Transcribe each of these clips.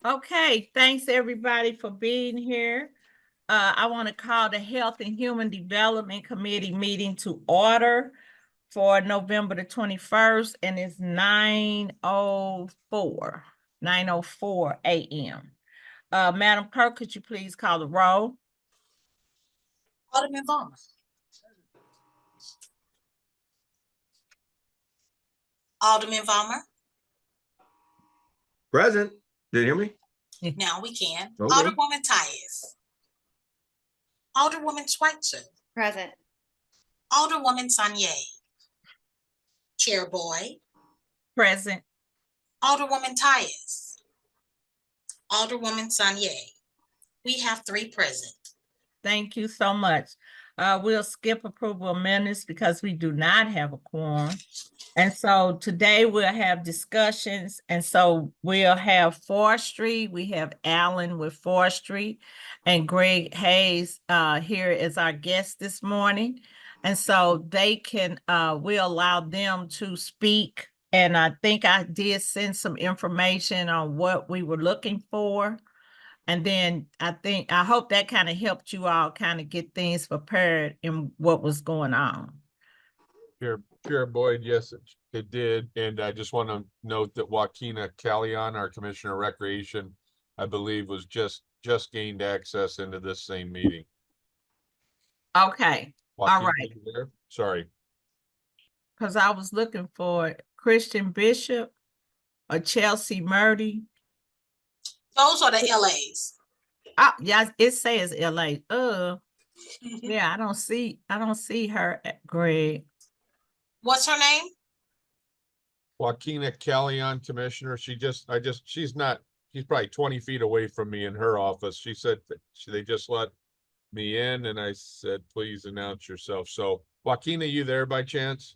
Okay, thanks everybody for being here. I want to call the Health and Human Development Committee meeting to order for November the 21st, and it's 9:04 a.m. Madam Clerk, could you please call the roll? Alderman Vaughn. Alderman Vollmer. Present. Did you hear me? Now we can. Okay. Alderwoman Tyus. Alderwoman Schweitzer. Present. Alderwoman Sanye. Chair Boyd. Present. Alderwoman Tyus. Alderwoman Sanye. We have 3 present. Thank you so much. We'll skip approval of minutes because we do not have a quorum. And so today we'll have discussions. And so we'll have forestry. We have Alan with forestry and Greg Hayes here as our guest this morning. And so they can, we'll allow them to speak. And I think I did send some information on what we were looking for. And then I hope that kind of helped you all kind of get things prepared in what was going on. Chair Boyd, yes, it did. And I just want to note that Joaquina Callion, our Commissioner of Recreation, I believe was just gained access into this same meeting. Okay, Joaquina, all right. you there? Sorry. Because I was looking for Christian Bishop or Chelsea Murdy. Those are the LAs. Yeah, it says LA. Yeah, I don't see her at Greg. What's her name? Joaquina Callion, Commissioner. She's probably 20 feet away from me in her office. She said that they just let me in, and I said, please announce yourself. So Joaquina, you there by chance?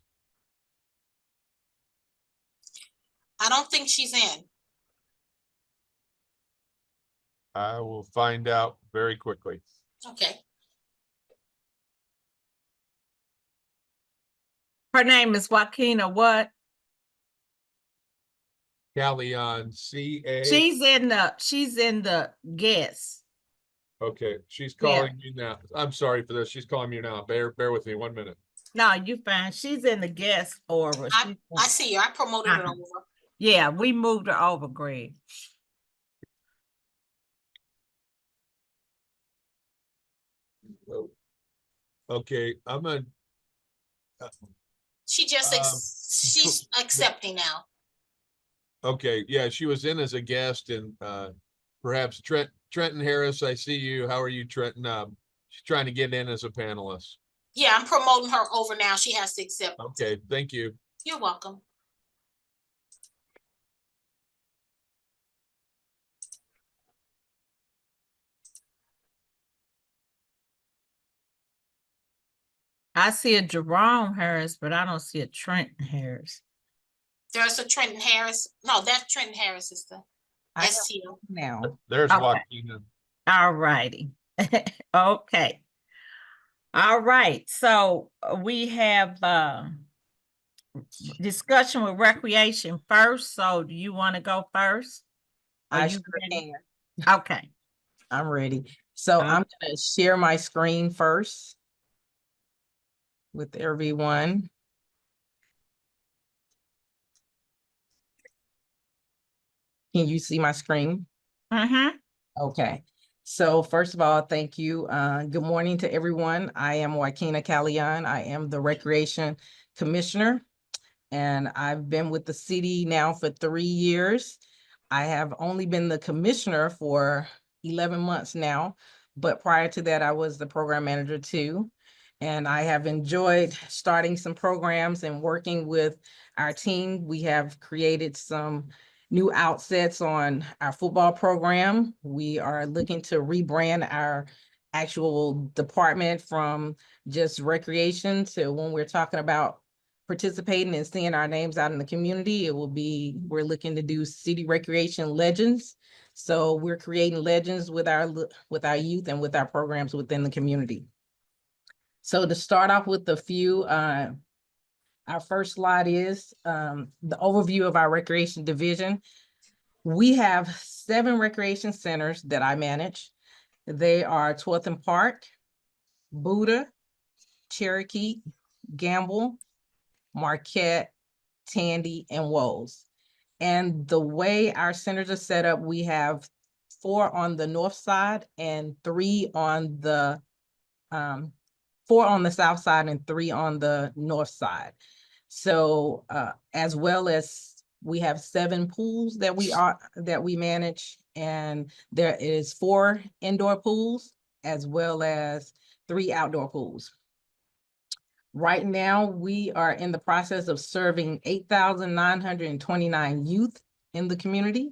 I don't think she's in. I will find out very quickly. Okay. Her name is Joaquina what? Callion, C-A. She's in the guest. Okay, she's calling you now. I'm sorry for this. She's calling you now. Bear with me 1 minute. No, you fine. She's in the guest aura. I see her. I promoted her over. Yeah, we moved her over, Greg. Okay, I'm gonna. She's accepting now. Okay, yeah, she was in as a guest, and perhaps Trenton Harris, I see you. How are you, Trenton? She's trying to get in as a panelist. Yeah, I'm promoting her over now. She has to accept. Okay, thank you. You're welcome. I see a Jerome Harris, but I don't see a Trenton Harris. There's a Trenton Harris. No, that's Trenton Harris is the STO. Now. There's Okay. Joaquina. All righty. Okay. All right. So we have discussion with recreation first. So do you want to go first? Are I you sure ready? can. Okay. I'm ready. So I'm going to share my screen first with everyone. Can you see my screen? Mm-hmm. Okay. So first of all, thank you. Good morning to everyone. I am Joaquina Callion. I am the Recreation Commissioner, and I've been with the city now for 3 years. I have only been the commissioner for 11 months now, but prior to that, I was the program manager too. And I have enjoyed starting some programs and working with our team. We have created some new outsets on our football program. We are looking to rebrand our actual department from just recreation to when we're talking about participating and seeing our names out in the community, we're looking to do city recreation legends. So we're creating legends with our youth and with our programs within the community. So to start off with a few, our first slide is the overview of our recreation division. We have 7 recreation centers that I manage. They are Twortham Park, Buda, Cherokee, Gamble, Marquette, Tandy, and Woes. And the way our centers are set up, we have 4 on the north side and 3 on the 4 on the south side and 3 on the north side. So as well as we have 7 pools that we manage, and there is 4 indoor pools as well as 3 outdoor pools. Right now, we are in the process of serving 8,929 youth in the community,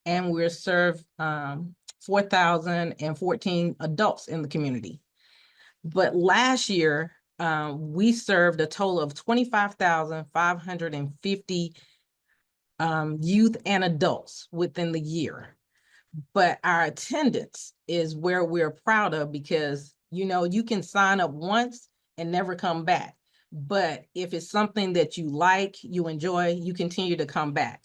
and we're served 4,014 adults in the community. But last year, we served a total of 25,550 youth and adults within the year. But our attendance is where we're proud of, because, you know, you can sign up once and never come back. But if it's something that you like, you enjoy, you continue to come back.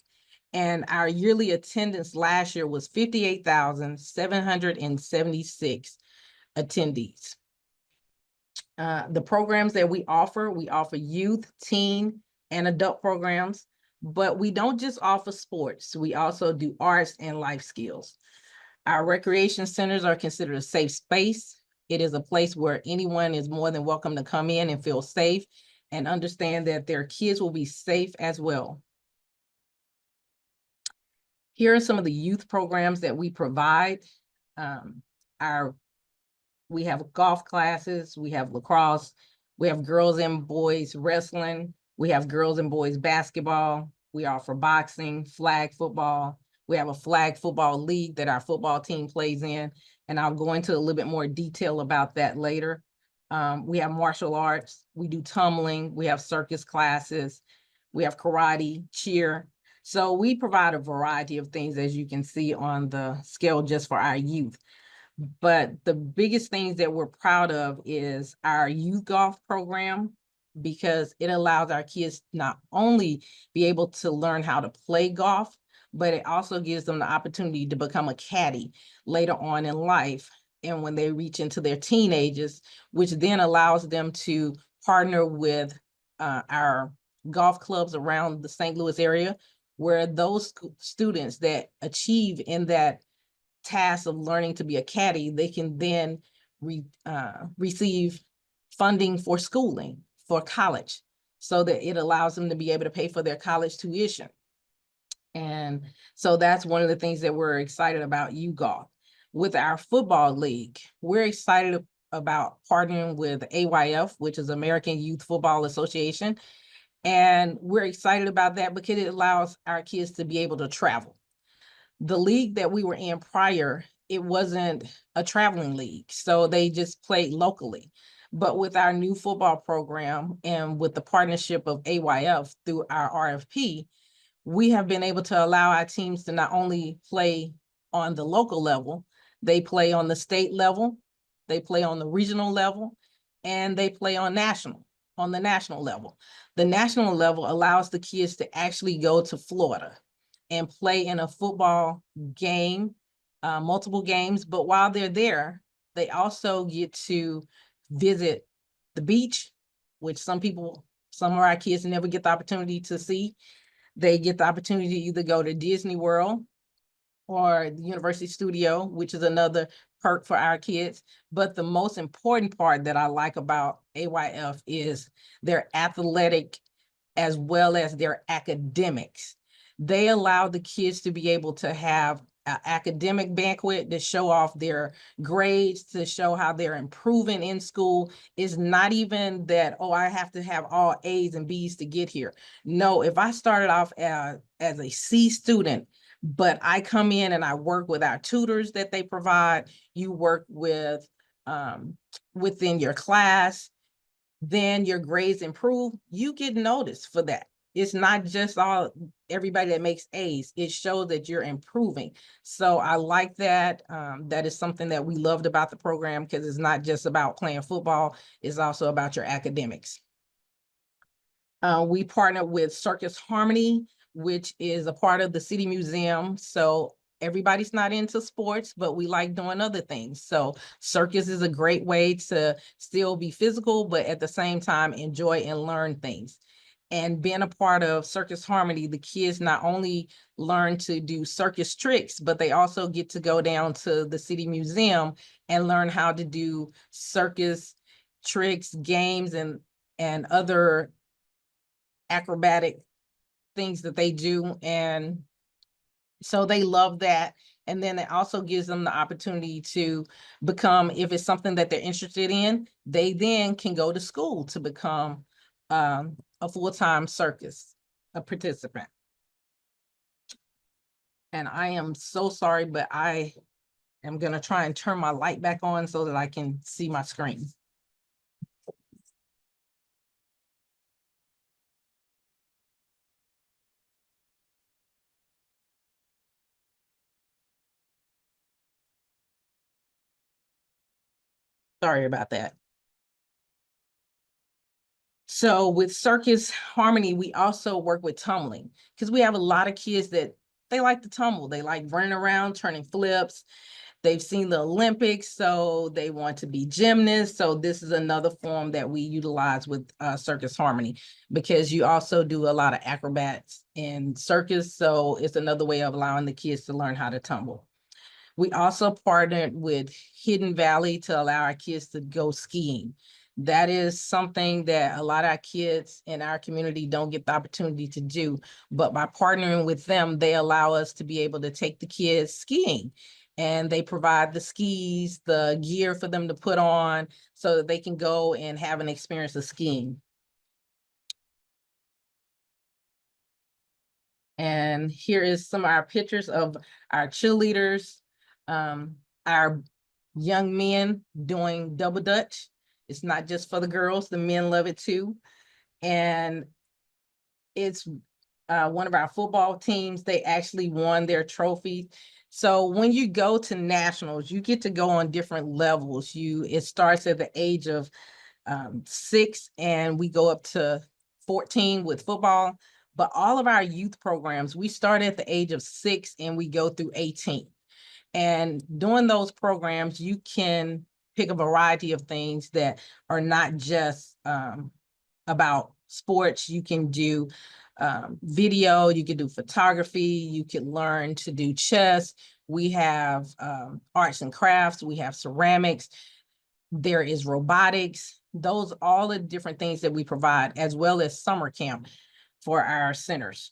And our yearly attendance last year was 58,776 attendees. The programs that we offer youth, teen, and adult programs, but we don't just offer sports. We also do arts and life skills. Our recreation centers are considered a safe space. It is a place where anyone is more than welcome to come in and feel safe and understand that their kids will be safe as well. Here are some of the youth programs that we provide. We have golf classes, we have lacrosse, we have girls and boys wrestling, we have girls and boys basketball, we offer boxing, flag football. We have a flag football league that our football team plays in, and I'll go into a little bit more detail about that later. We have martial arts, we do tumbling, we have circus classes, we have karate, cheer. So we provide a variety of things, as you can see on the scale, just for our youth. But the biggest things that we're proud of is our youth golf program, because it allows our kids not only be able to learn how to play golf, but it also gives them the opportunity to become a caddy later on in life. And when they reach into their teenagers, which then allows them to partner with our golf clubs around the St. Louis area, where those students that achieve in that task of learning to be a caddy, they can then receive funding for schooling, for college, so that it allows them to be able to pay for their college tuition. And so that's one of the things that we're excited about YouGolf. With our football league, we're excited about partnering with AYF, which is American Youth Football Association. And we're excited about that because it allows our kids to be able to travel. The league that we were in prior, it wasn't a traveling league, so they just played locally. But with our new football program and with the partnership of AYF through our RFP, we have been able to allow our teams to not only play on the local level, they play on the state level, they play on the regional level, and they play on the national level. The national level allows the kids to actually go to Florida and play in a football game, multiple games. But while they're there, they also get to visit the beach, which some of our kids never get the opportunity to see. They get the opportunity to either go to Disney World or the University Studio, which is another perk for our kids. But the most important part that I like about AYF is their athletic as well as their academics. They allow the kids to be able to have an academic banquet to show off their grades, to show how they're improving in school. It's not even that, oh, I have to have all A's and B's to get here. No, if I started off as a C student, but I come in and I work with our tutors that they provide, you work with within your class, then your grades improve, you get noticed for that. It's not just everybody that makes A's. It shows that you're improving. So I like that. That is something that we loved about the program, because it's not just about playing football. It's also about your academics. We partner with Circus Harmony, which is a part of the City Museum. So everybody's not into sports, but we like doing other things. So circus is a great way to still be physical, but at the same time, enjoy and learn things. And being a part of Circus Harmony, the kids not only learn to do circus tricks, but they also get to go down to the City Museum and learn how to do circus tricks, games, and other acrobatic things that they do. And so they love that. And then it also gives them the opportunity to become, if it's something that they're interested in, they then can go to school to become a full-time circus, a participant. And I am so sorry, but I am gonna try and turn my light back on so that I can see my screen. Sorry about that. So with Circus Harmony, we also work with tumbling because we have a lot of kids that they like to tumble. They like running around, turning flips. They've seen the Olympics, so they want to be gymnasts. So this is another form that we utilize with Circus Harmony, because you also do a lot of acrobats in circus. So it's another way of allowing the kids to learn how to tumble. We also partnered with Hidden Valley to allow our kids to go skiing. That is something that a lot of our kids in our community don't get the opportunity to do. But by partnering with them, they allow us to be able to take the kids skiing. And they provide the skis, the gear for them to put on so that they can go and have an experience of skiing. And here is some of our pictures of our cheerleaders, our young men doing double dutch. It's not just for the girls, the men love it too. And it's one of our football teams, they actually won their trophy. So when you go to nationals, you get to go on different levels. It starts at the age of 6 and we go up to 14 with football. But all of our youth programs, we start at the age of 6 and we go through 18. And during those programs, you can pick a variety of things that are not just about sports. You can do video, you can do photography, you can learn to do chess. We have arts and crafts, we have ceramics, there is robotics. Those all the different things that we provide, as well as summer camp for our centers.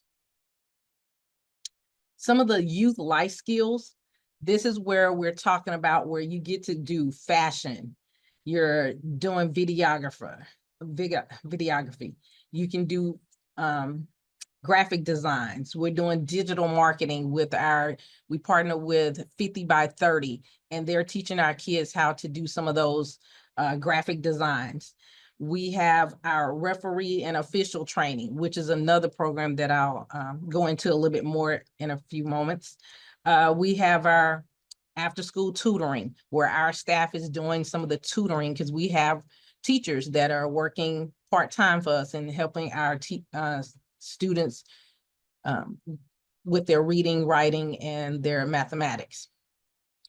Some of the youth life skills, this is where we're talking about where you get to do fashion. You're doing videography. You can do graphic designs. We're doing digital marketing with we partner with 50 by 30, and they're teaching our kids how to do some of those graphic designs. We have our referee and official training, which is another program that I'll go into a little bit more in a few moments. We have our after-school tutoring, where our staff is doing some of the tutoring because we have teachers that are working part-time for us and helping our students with their reading, writing, and their mathematics.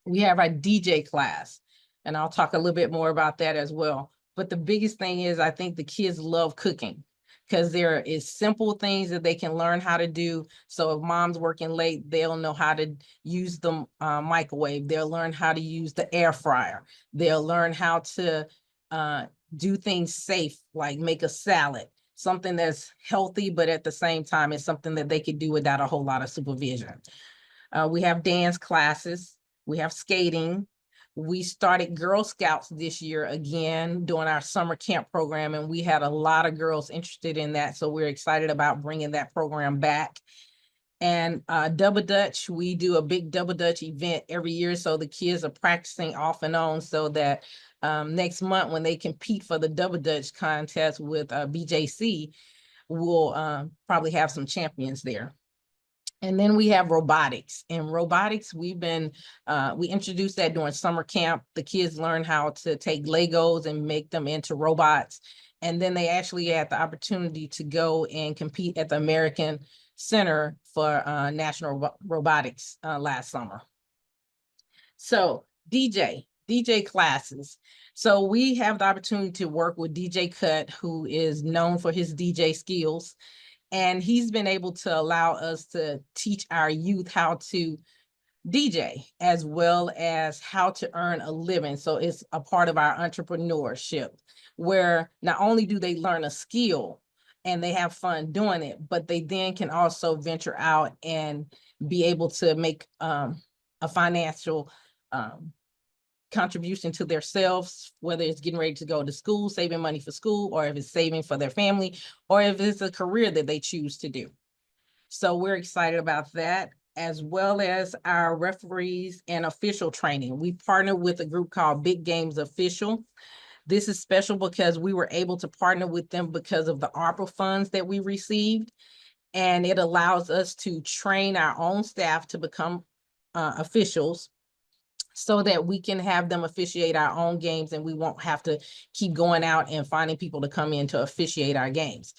We have our DJ class, and I'll talk a little bit more about that as well. But the biggest thing is I think the kids love cooking because there is simple things that they can learn how to do. So if mom's working late, they'll know how to use the microwave. They'll learn how to use the air fryer. They'll learn how to do things safe, like make a salad, something that's healthy, but at the same time, it's something that they could do without a whole lot of supervision. We have dance classes. We have skating. We started Girl Scouts this year again, doing our summer camp program, and we had a lot of girls interested in that. So we're excited about bringing that program back. And Double Dutch, we do a big Double Dutch event every year. So the kids are practicing off and on so that next month when they compete for the Double Dutch contest with BJC, we'll probably have some champions there. And then we have robotics. And robotics, we introduced that during summer camp. The kids learn how to take Legos and make them into robots. And then they actually had the opportunity to go and compete at the American center for National Robotics last summer. So DJ classes. So we have the opportunity to work with DJ Cut, who is known for his DJ skills. And he's been able to allow us to teach our youth how to DJ as well as how to earn a living. So it's a part of our entrepreneurship where not only do they learn a skill and they have fun doing it, but they then can also venture out and be able to make a financial contribution to themselves, whether it's getting ready to go to school, saving money for school, or if it's saving for their family, or if it's a career that they choose to do. So we're excited about that, as well as our referees and official training. We partnered with a group called Big Games Official. This is special because we were able to partner with them because of the ARPA funds that we received. And it allows us to train our own staff to become officials so that we can have them officiate our own games and we won't have to keep going out and finding people to come in to officiate our games.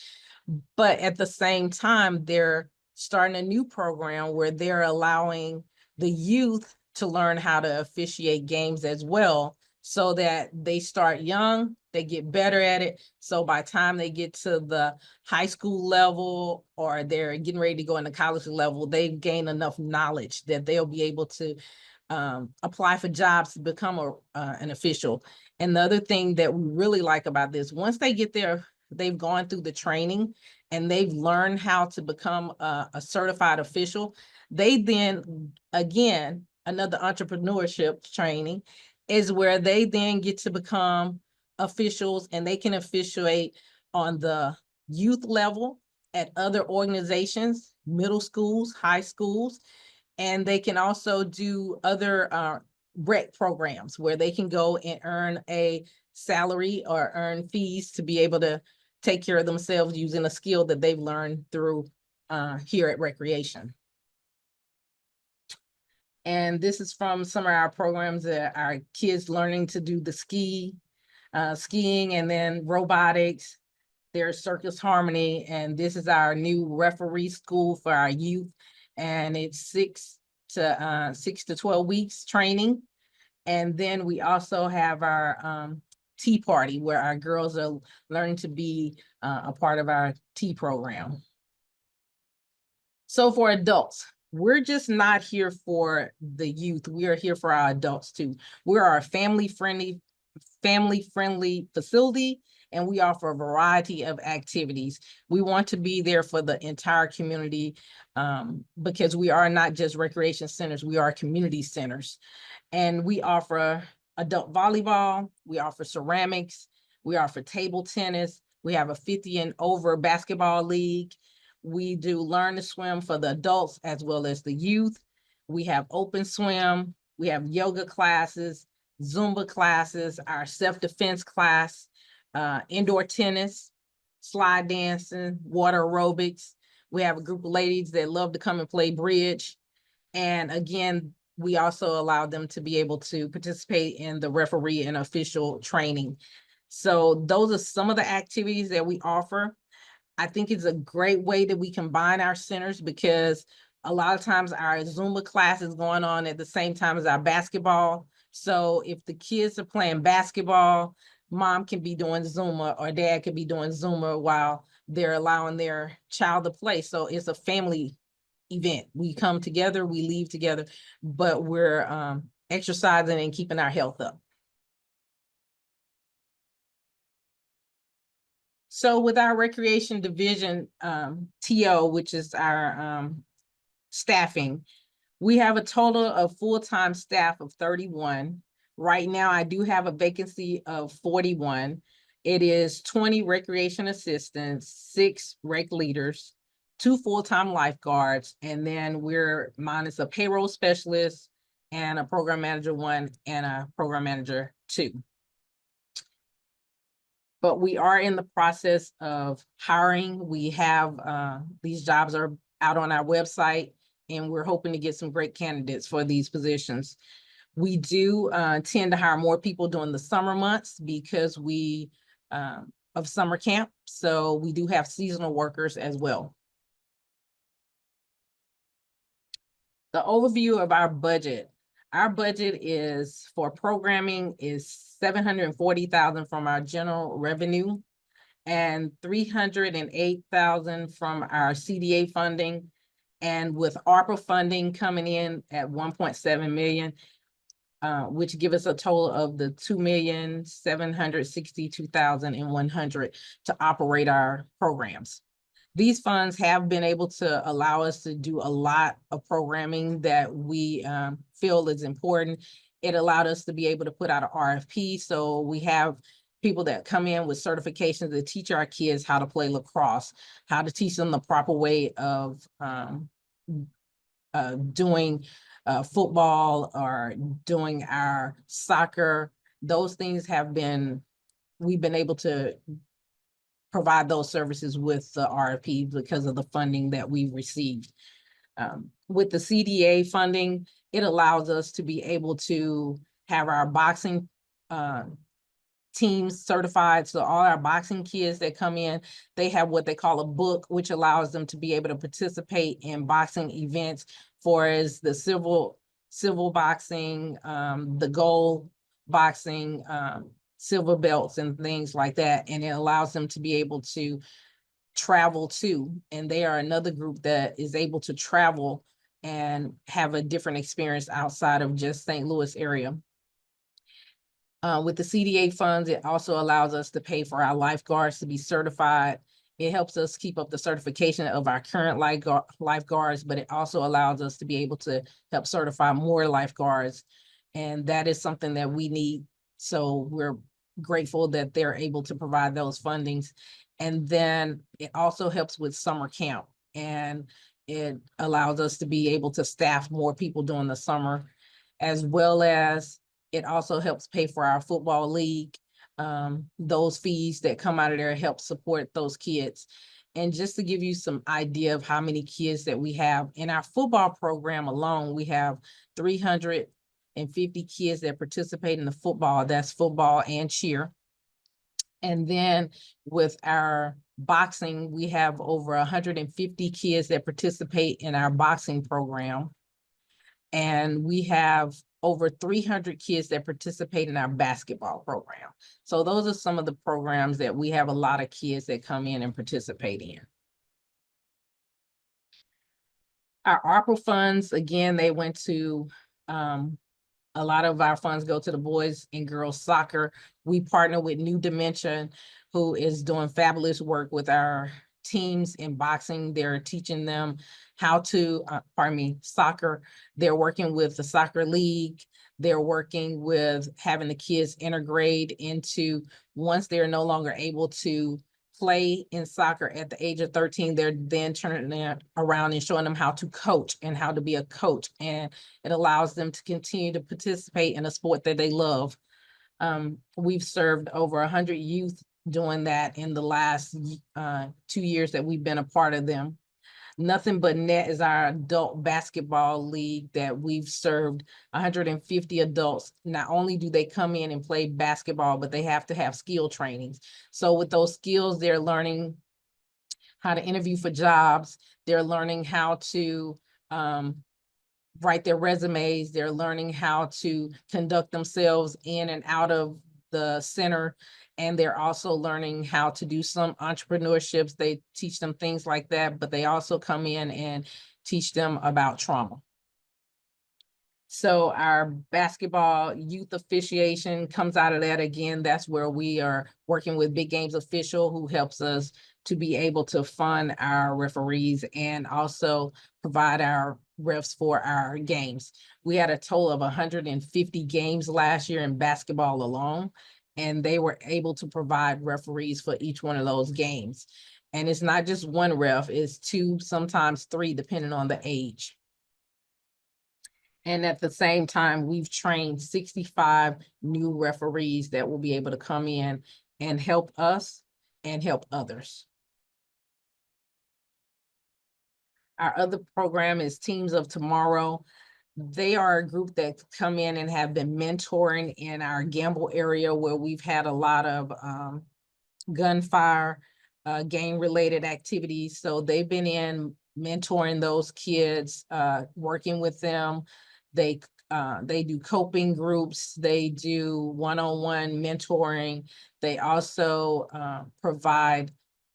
But at the same time, they're starting a new program where they're allowing the youth to learn how to officiate games as well, so that they start young, they get better at it. So by the time they get to the high school level or they're getting ready to go into college level, they've gained enough knowledge that they'll be able to apply for jobs to become an official. And the other thing that we really like about this, once they get there, they've gone through the training and they've learned how to become a certified official. They then, again, another entrepreneurship training is where they then get to become officials and they can officiate on the youth level at other organizations, middle schools, high schools. And they can also do other rec programs where they can go and earn a salary or earn fees to be able to take care of themselves using a skill that they've learned through here at Recreation. And this is from some of our programs that our kids learning to do the skiing and then robotics. There's Circus Harmony, and this is our new referee school for our youth. And it's 6 to 12 weeks training. And then we also have our tea party where our girls are learning to be a part of our tea program. So for adults, we're just not here for the youth. We are here for our adults too. We are a family-friendly facility, and we offer a variety of activities. We want to be there for the entire community because we are not just recreation centers, we are community centers. And we offer adult volleyball, we offer ceramics, we offer table tennis, we have a 50 and over basketball league. We do learn to swim for the adults as well as the youth. We have open swim, we have yoga classes, Zumba classes, our self-defense class, indoor tennis, slide dancing, water aerobics. We have a group of ladies that love to come and play bridge. And again, we also allow them to be able to participate in the referee and official training. So those are some of the activities that we offer. I think it's a great way that we combine our centers because a lot of times our Zumba class is going on at the same time as our basketball. So if the kids are playing basketball, mom can be doing Zumba or dad could be doing Zumba while they're allowing their child to play. So it's a family event. We come together, we leave together, but we're exercising and keeping our health up. So with our recreation division, TO, which is our staffing, we have a total of full-time staff of 31. Right now, I do have a vacancy of 41. It is 20 recreation assistants, 6 rec leaders, 2 full-time lifeguards, and then we're minus a payroll specialist and a program manager 1 and a program manager 2. But we are in the process of hiring. We have these jobs are out on our website, and we're hoping to get some great candidates for these positions. We do tend to hire more people during the summer months because of summer camp. So we do have seasonal workers as well. The overview of our budget. Our budget is for programming is 740,000 from our general revenue and 308,000 from our CDA funding. And with ARPA funding coming in at 1.7 million, which give us a total of the 2,762,100 to operate our programs. These funds have been able to allow us to do a lot of programming that we feel is important. It allowed us to be able to put out an RFP. So we have people that come in with certifications to teach our kids how to play lacrosse, how to teach them the proper way of doing football or doing our soccer. Those things we've been able to provide those services with the RFP because of the funding that we've received. With the CDA funding, it allows us to be able to have our boxing teams certified. So all our boxing kids that come in, they have what they call a book, which allows them to be able to participate in boxing events for as the civil boxing, the gold boxing, silver belts and things like that. And it allows them to be able to travel too. And they are another group that is able to travel and have a different experience outside of just St. Louis area. With the CDA funds, it also allows us to pay for our lifeguards to be certified. It helps us keep up the certification of our current lifeguards, but it also allows us to be able to help certify more lifeguards. And that is something that we need. So we're grateful that they're able to provide those fundings. And then it also helps with summer camp. And it allows us to be able to staff more people during the summer, as well as it also helps pay for our football league. Those fees that come out of there help support those kids. And just to give you some idea of how many kids that we have in our football program alone, we have 350 kids that participate in the football. That's football and cheer. And then with our boxing, we have over 150 kids that participate in our boxing program. And we have over 300 kids that participate in our basketball program. So those are some of the programs that we have a lot of kids that come in and participate in. Our ARPA funds, again, they went to, a lot of our funds go to the boys and girls soccer. We partner with New Dimension, who is doing fabulous work with our teams in boxing. They're teaching them how to, soccer. They're working with the soccer league. They're working with having the kids integrate into, once they're no longer able to play in soccer at the age of 13, they're then turning them around and showing them how to coach and how to be a coach. And it allows them to continue to participate in a sport that they love. We've served over 100 youth doing that in the last 2 years that we've been a part of them. Nothing But Net is our adult basketball league that we've served 150 adults. Not only do they come in and play basketball, but they have to have skill trainings. So with those skills, they're learning how to interview for jobs. They're learning how to write their resumes. They're learning how to conduct themselves in and out of the center. And they're also learning how to do some entrepreneurships. They teach them things like that, but they also come in and teach them about trauma. So our basketball youth officiation comes out of that. Again, that's where we are working with Big Games Official, who helps us to be able to fund our referees and also provide our refs for our games. We had a total of 150 games last year in basketball alone, and they were able to provide referees for each one of those games. And it's not just one ref, it's 2, sometimes 3, depending on the age. And at the same time, we've trained 65 new referees that will be able to come in and help us and help others. Our other program is Teams of Tomorrow. They are a group that come in and have been mentoring in our Gamble area, where we've had a lot of gunfire, gang-related activities. So they've been in mentoring those kids, working with them. They do coping groups, they do one-on-one mentoring. They also provide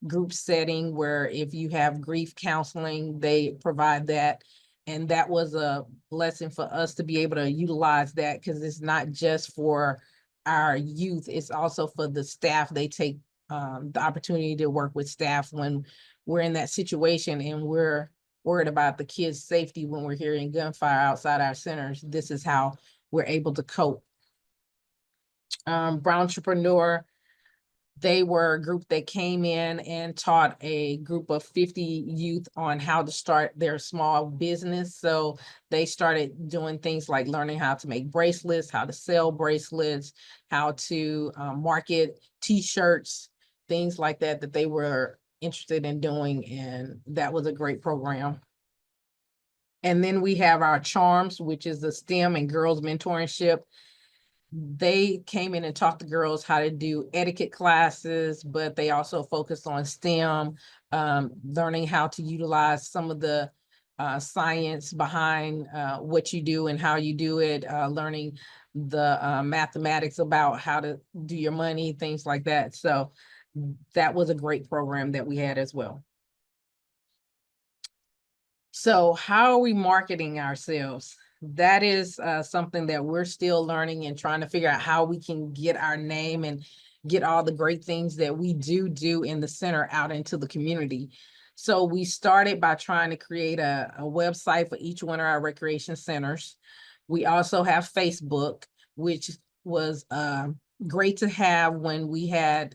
group setting where if you have grief counseling, they provide that. And that was a blessing for us to be able to utilize that, because it's not just for our youth, it's also for the staff. They take the opportunity to work with staff when we're in that situation and we're worried about the kids' safety when we're hearing gunfire outside our centers. This is how we're able to cope. Brown Entrepreneur, they were a group that came in and taught a group of 50 youth on how to start their small business. So they started doing things like learning how to make bracelets, how to sell bracelets, how to market T-shirts, things like that, that they were interested in doing. And that was a great program. And then we have our Charms, which is the STEM and girls mentorship. They came in and taught the girls how to do etiquette classes, but they also focused on STEM, learning how to utilize some of the science behind what you do and how you do it, learning the mathematics about how to do your money, things like that. So that was a great program that we had as well. So how are we marketing ourselves? That is something that we're still learning and trying to figure out how we can get our name and get all the great things that we do in the center out into the community. So we started by trying to create a website for each one of our recreation centers. We also have Facebook, which was great to have when we had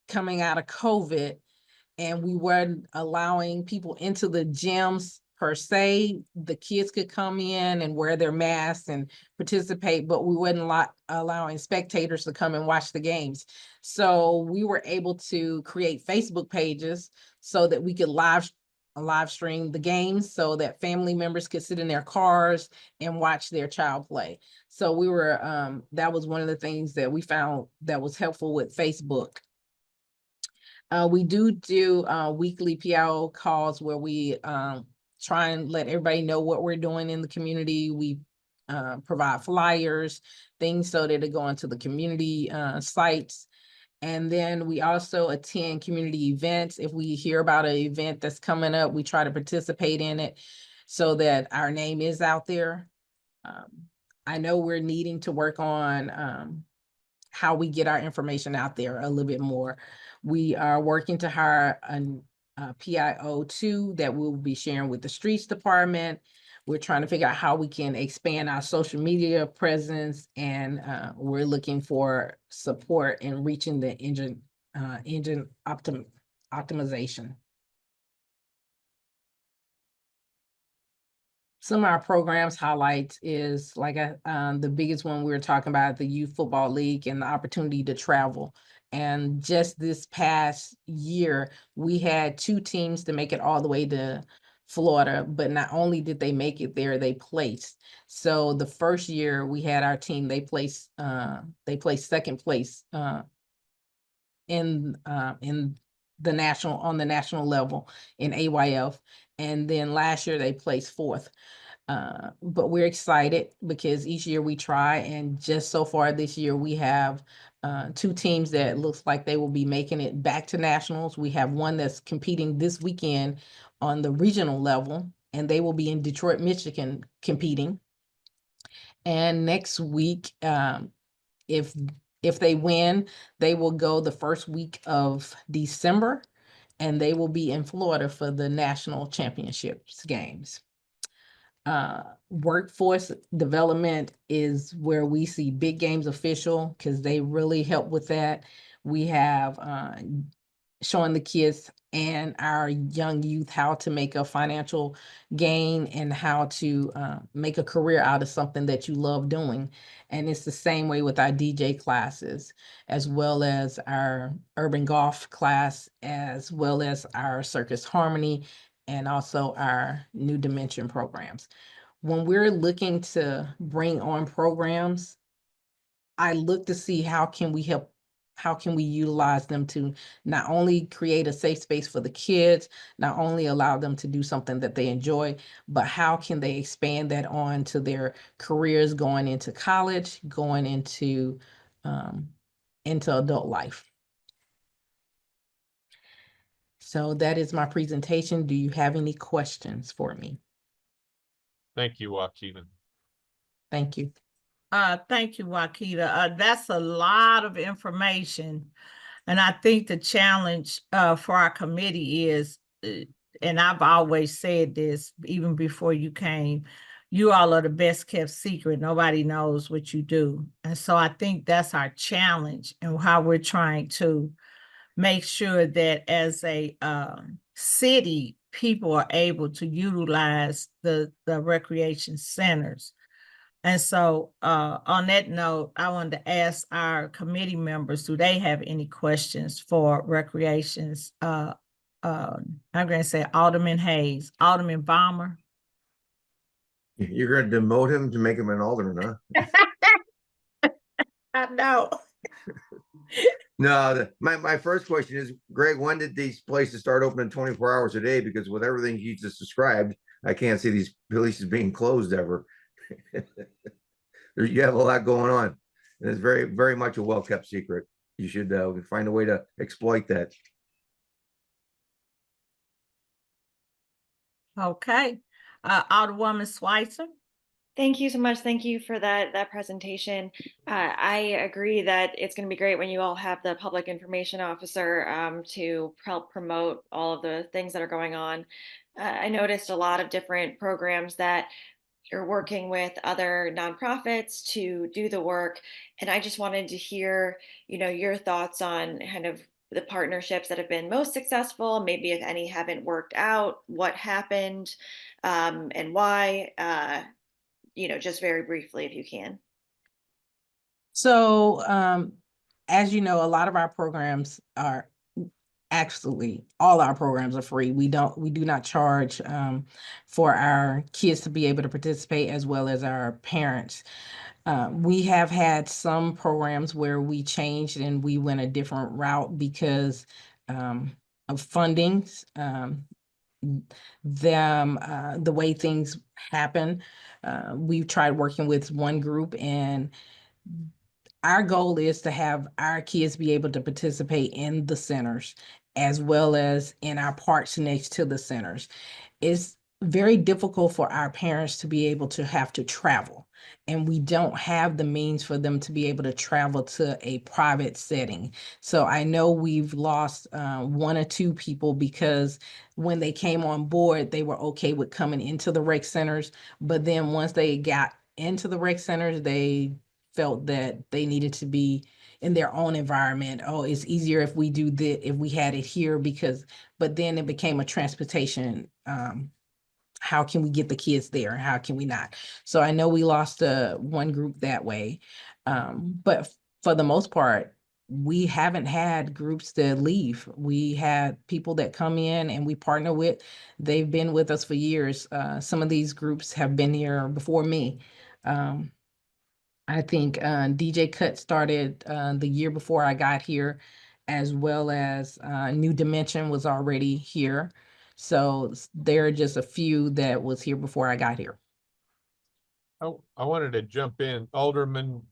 coming out of COVID and we weren't allowing people into the gyms per se. The kids could come in and wear their masks and participate, but we wasn't allowing spectators to come and watch the games. So we were able to create Facebook pages so that we could live stream the games so that family members could sit in their cars and watch their child play. So we were, that was one of the things that we found that was helpful with Facebook. We do weekly PIO calls where we try and let everybody know what we're doing in the community. We provide flyers, things so that they go into the community sites. And then we also attend community events. If we hear about an event that's coming up, we try to participate in it so that our name is out there. I know we're needing to work on how we get our information out there a little bit more. We are working to hire a PIO2 that we'll be sharing with the streets department. We're trying to figure out how we can expand our social media presence, and we're looking for support in reaching the engine optimization. Some of our programs highlights is like the biggest one we were talking about, the Youth Football League and the opportunity to travel. And just this past year, we had 2 teams to make it all the way to Florida, but not only did they make it there, they placed. So the first year we had our team, they placed second place in the national level in AYF. And then last year they placed 4th. But we're excited because each year we try, and just so far this year we have 2 teams that looks like they will be making it back to nationals. We have one that's competing this weekend on the regional level, and they will be in Detroit, Michigan competing. And next week, if they win, they will go the first week of December, and they will be in Florida for the national championships games. Workforce development is where we see Big Games Official, because they really help with that. We have showing the kids and our young youth how to make a financial gain and how to make a career out of something that you love doing. And it's the same way with our DJ classes, as well as our urban golf class, as well as our Circus Harmony, and also our New Dimension programs. When we're looking to bring on programs, I look to see how can we help how can we utilize them to not only create a safe space for the kids, not only allow them to do something that they enjoy, but how can they expand that on to their careers going into college, going into adult life. So that is my presentation. Do you have any questions for me? Thank you, Joaquina. Thank you. Thank you, Wakita. That's a lot of information. And I think the challenge for our committee is, and I've always said this even before you came, you all are the best kept secret. Nobody knows what you do. And so I think that's our challenge and how we're trying to make sure that as a city, people are able to utilize the recreation centers. And so on that note, I wanted to ask our committee members, do they have any questions for recreations? I'm going to say Alderman Hayes, Alderman Balmer. You're gonna demote him to make him an alderman, huh? I know. No, my first question is, Greg, when did these places start opening 24 hours a day? Because with everything you just described, I can't see these places being closed ever. You have a lot going on. And it's very, very much a well-kept secret. You should find a way to exploit that. Okay. Alderwoman Schweitzer. Thank you so much. Thank you for that presentation. I agree that it's going to be great when you all have the public information officer to help promote all of the things that are going on. I noticed a lot of different programs that you're working with other nonprofits to do the work, and I just wanted to hear, your thoughts on kind of the partnerships that have been most successful, maybe if any haven't worked out, what happened, and why. Just very briefly, if you can. So, as you know, a lot of our programs are absolutely, all our programs are free. We do not charge for our kids to be able to participate, as well as our parents. We have had some programs where we changed and we went a different route because of fundings, the way things happen. We've tried working with one group, and our goal is to have our kids be able to participate in the centers as well as in our parks next to the centers. It's very difficult for our parents to be able to have to travel, and we don't have the means for them to be able to travel to a private setting. So I know we've lost one or two people because when they came on board, they were okay with coming into the rec centers, but then once they got into the rec centers, they felt that they needed to be in their own environment. Oh, it's easier if we do that, if we had it here, but then it became a transportation. How can we get the kids there? How can we not? So I know we lost one group that way. But for the most part, we haven't had groups that leave. We had people that come in and we partner with. They've been with us for years. Some of these groups have been here before me. I think DJ Cut started the year before I got here, as well as New Dimension was already here. So there are just a few that was here before I got here. I wanted to jump in. Alderwoman,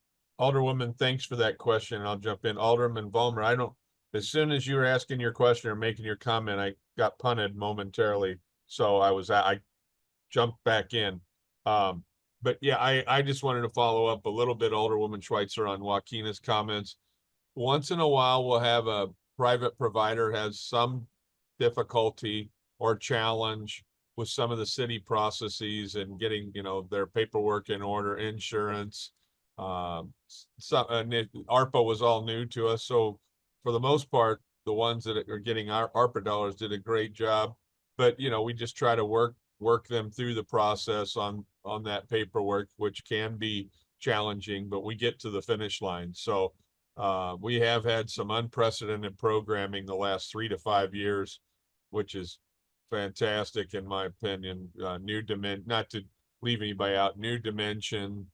thanks for that question. I'll jump in. Alderman Vollmer, as soon as you were asking your question or making your comment, I got punted momentarily. So I jumped back in. But yeah, I just wanted to follow up a little bit, Alderwoman Schweitzer, on Joaquina's comments. Once in a while, we'll have a private provider has some difficulty or challenge with some of the city processes and getting, their paperwork in order, insurance. ARPA was all new to us. So for the most part, the ones that are getting our ARPA dollars did a great job. But, we just try to work them through the process on that paperwork, which can be challenging, but we get to the finish line. So we have had some unprecedented programming the last 3 to 5 years, which is fantastic in my opinion. Not to leave anybody out, New Dimension,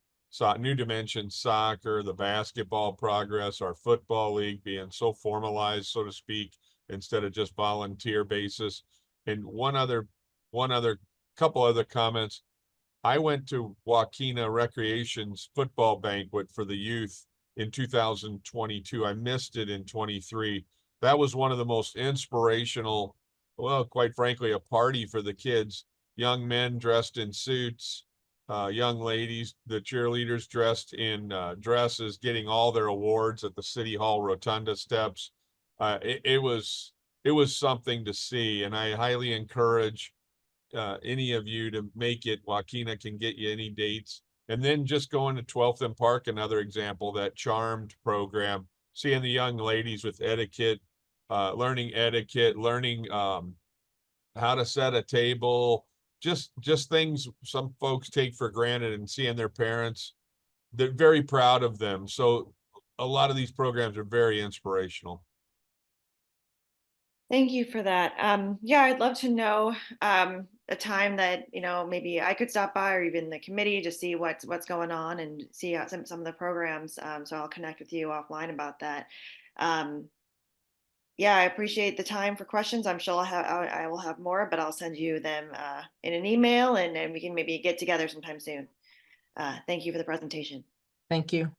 New Dimension Soccer, the basketball progress, our football league being so formalized, so to speak, instead of just volunteer basis. And couple other comments. I went to Joaquina Recreation's football banquet for the youth in 2022. I missed it in 23. That was one of the most inspirational, well, quite frankly, a party for the kids. Young men dressed in suits, young ladies, the cheerleaders dressed in dresses, getting all their awards at the City Hall Rotunda steps. It was something to see, and I highly encourage any of you to make it. Joaquina can get you any dates. And then just going to 12th and Park, another example, that Charmed program, seeing the young ladies with etiquette, learning etiquette, learning how to set a table, just things some folks take for granted, and seeing their parents, they're very proud of them. So a lot of these programs are very inspirational. Thank you for that. Yeah, I'd love to know a time that, maybe I could stop by, or even the committee, to see what's going on and see how some of the programs. So I'll connect with you offline about that. Yeah, I appreciate the time for questions. I'm sure I will have more, but I'll send you them in an email, and we can maybe get together sometime soon. Thank you for the presentation. Thank you.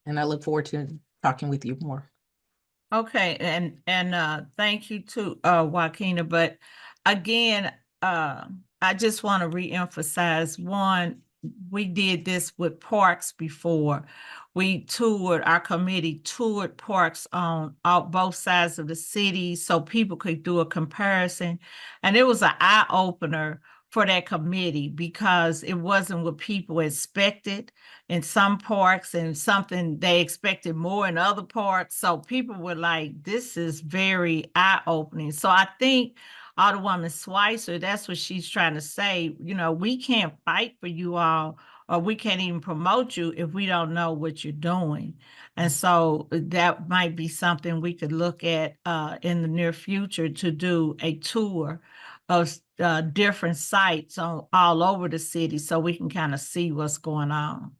And I look forward to talking with you more. Okay, and thank you to Joaquina. But again, I just want to reemphasize, one, we did this with parks before. Our committee toured parks on both sides of the city so people could do a comparison. And it was an eye-opener for that committee, because it wasn't what people expected in some parks, and something they expected more in other parks. So people were like, this is very eye-opening. So I think Alderwoman Schweitzer, that's what she's trying to say. We can't fight for you all, or we can't even promote you if we don't know what you're doing. And so that might be something we could look at in the near future, to do a tour of different sites all over the city, so we can kind of see what's going on.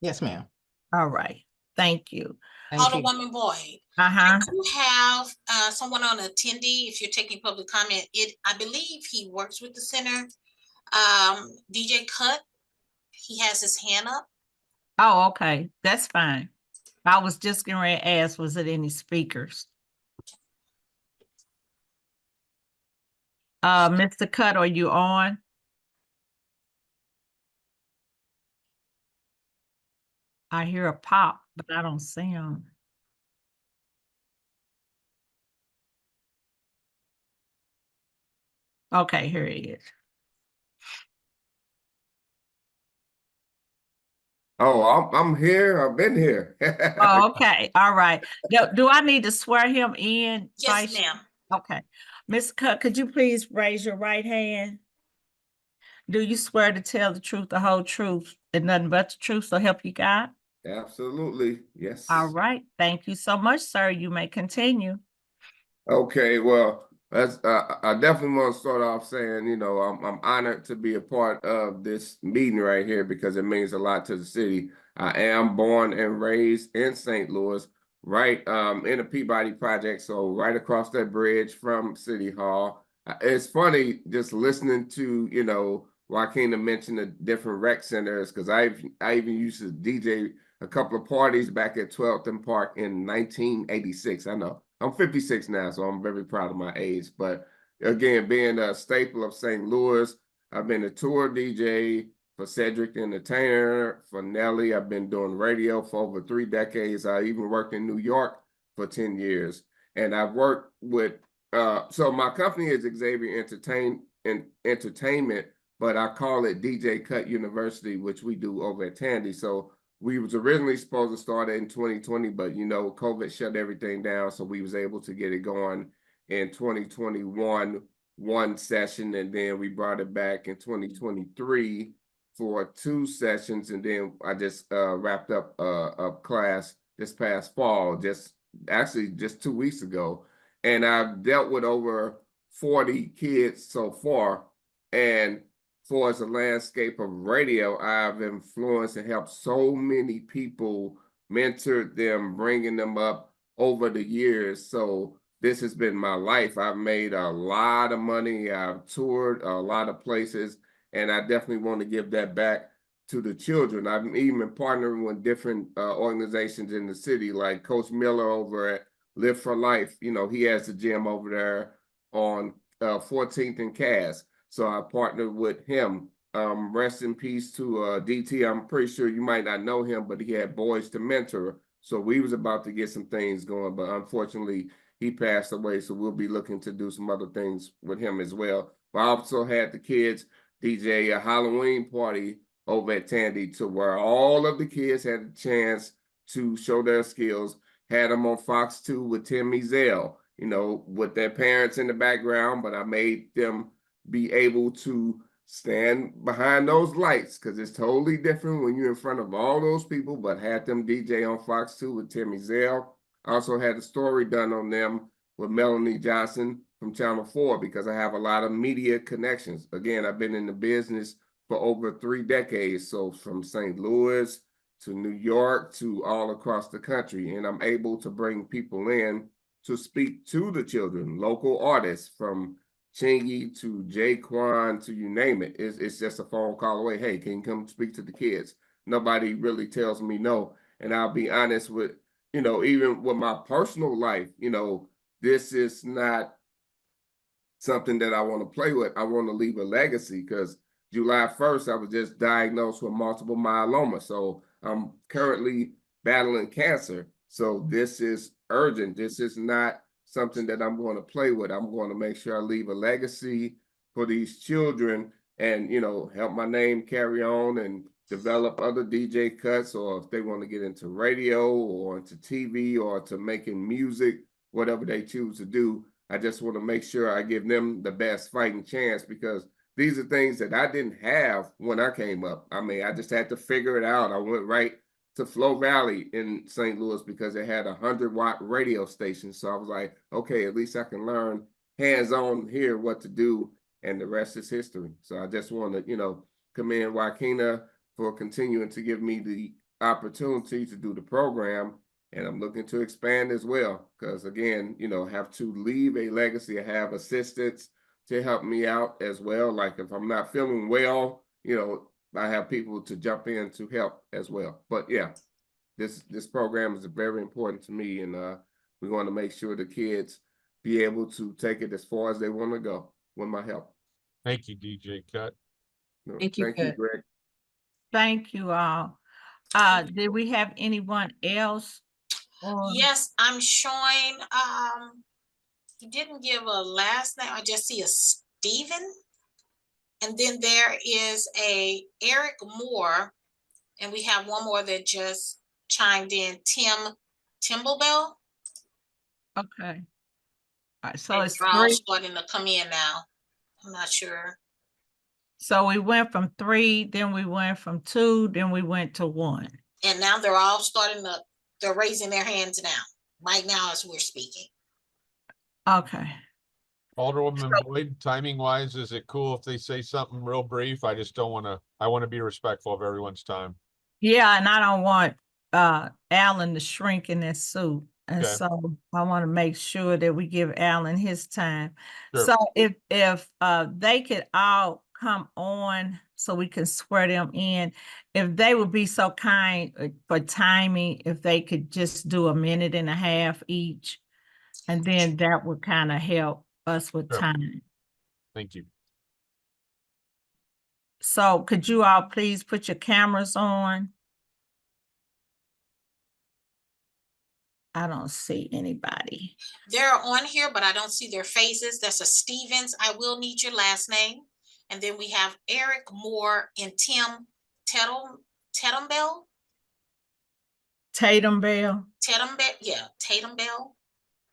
Yes, ma'am. All right. Thank you. Thank you. Alderwoman Boyd, Uh-huh. you have someone on attendee, if you're taking public comment. I believe he works with the center. DJ Cut, he has his hand up. Oh, okay. That's fine. I was just going to ask, was it any speakers? Mr. Cut, are you on? I hear a pop, but I don't see him. Okay, here he is. Oh, I'm here. I've been here. Oh, okay. All right. Do I need to swear him in? Yes, Vice- ma'am. Okay. Ms. Cut, could you please raise your right hand? Do you swear to tell the truth, the whole truth, and nothing but the truth, so help you God? Absolutely. Yes. All right. Thank you so much, sir. You may continue. Okay. Well, that's I definitely want to start off saying, I'm honored to be a part of this meeting right here, because it means a lot to the city. I am born and raised in St. Louis, right in the Peabody Project, so right across that bridge from City Hall. It's funny just listening to, Joaquina mention the different rec centers, because I even used to DJ a couple of parties back at 12th and Park in 1986. I know I'm 56 now, so I'm very proud of my age. But again, being a staple of St. Louis, I've been a tour DJ for Cedric the Entertainer, for Nelly. I've been doing radio for over 3 decades. I even worked in New York for 10 years. And I've worked with, so my company is Xavier Entertainment, but I call it DJ Cut University, which we do over at Tandy. So we was originally supposed to start it in 2020, but COVID shut everything down. So we was able to get it going in 2021, one session, and then we brought it back in 2023 for 2 sessions. And then I just wrapped up a class this past fall, just 2 weeks ago. And I've dealt with over 40 kids so far. And far as the landscape of radio, I've influenced and helped so many people, mentored them, bringing them up over the years. So this has been my life. I've made a lot of money. I've toured a lot of places, and I definitely want to give that back to the children. I've even partnering with different organizations in the city, like Coach Miller over at Live for Life. You know, he has the gym over there on 14th and Cass. So I partnered with him. Rest in peace to DT. I'm pretty sure you might not know him, but he had Boys to Mentor. So we was about to get some things going, but unfortunately he passed away. So we'll be looking to do some other things with him as well. But I also had the kids DJ a Halloween party over at Tandy, to where all of the kids had a chance to show their skills. Had them on Fox 2 with Tim Ezel, you know, with their parents in the background, but I made them be able to stand behind those lights, because it's totally different when you're in front of all those people, but had them DJ on Fox 2 with Tim Ezel. I also had a story done on them with Melanie Johnson from Channel 4, because I have a lot of media connections. Again, I've been in the business for over 3 decades. So from St. Louis to New York to all across the country. And I'm able to bring people in to speak to the children, local artists from Chingy to Jaquan to you name it. It's just a phone call away. Hey, can you come speak to the kids? Nobody really tells me no. And I'll be honest with, you know, even with my personal life, you know, this is not something that I want to play with. I want to leave a legacy, because July 1st, I was just diagnosed with multiple myeloma. So I'm currently battling cancer. So this is urgent. This is not something that I'm going to play with. I'm going to make sure I leave a legacy for these children and, you know, help my name carry on and develop other DJ cuts, or if they want to get into radio or into TV or to making music, whatever they choose to do. I just want to make sure I give them the best fighting chance, because these are things that I didn't have when I came up. I mean, I just had to figure it out. I went right to Flow Valley in St. Louis because they had 100-watt radio station. So I was like, okay, at least I can learn hands-on here what to do, and the rest is history. So I just want to, you know, commend Joaquina for continuing to give me the opportunity to do the program. And I'm looking to expand as well, because again, you know, have to leave a legacy. I have assistants to help me out as well. Like if I'm not feeling well, you know, I have people to jump in to help as well. But yeah, this program is very important to me, and we want to make sure the kids be able to take it as far as they want to go with my help. Thank you, DJ Cut. No, Thank you, thank you, Cut. Greg. Thank you all. Did we have anyone else? Yes, I'm showing, he didn't give a last name. I just see a Stephen. And then there is a Eric Moore, and we have one more that just chimed in, Tim Timblebell. Okay. All right, so And it's they're all 3. starting to come in now. I'm not sure. So we went from 3, then we went from 2, then we went to 1. And now they're all they're raising their hands now, right now as we're speaking. Okay. Alderwoman Boyd, timing wise, is it cool if they say something real brief? I just don't want to, I want to be respectful of everyone's time. Yeah, and I don't want Alan to shrink in that suit. And Okay. so I want to make sure that we give Alan his time. Sure. So if they could all come on so we can swear them in, if they would be so kind for timing, if they could just do 1.5 minutes each, and then that would kind of help us with Sure. time. Thank you. So could you all please put your cameras on? I don't see anybody. They're on here, but I don't see their faces. That's a Stevens. I will need your last name. And then we have Eric Moore and Tim Tatum Bell. Tatum Bell. Tatum Bell.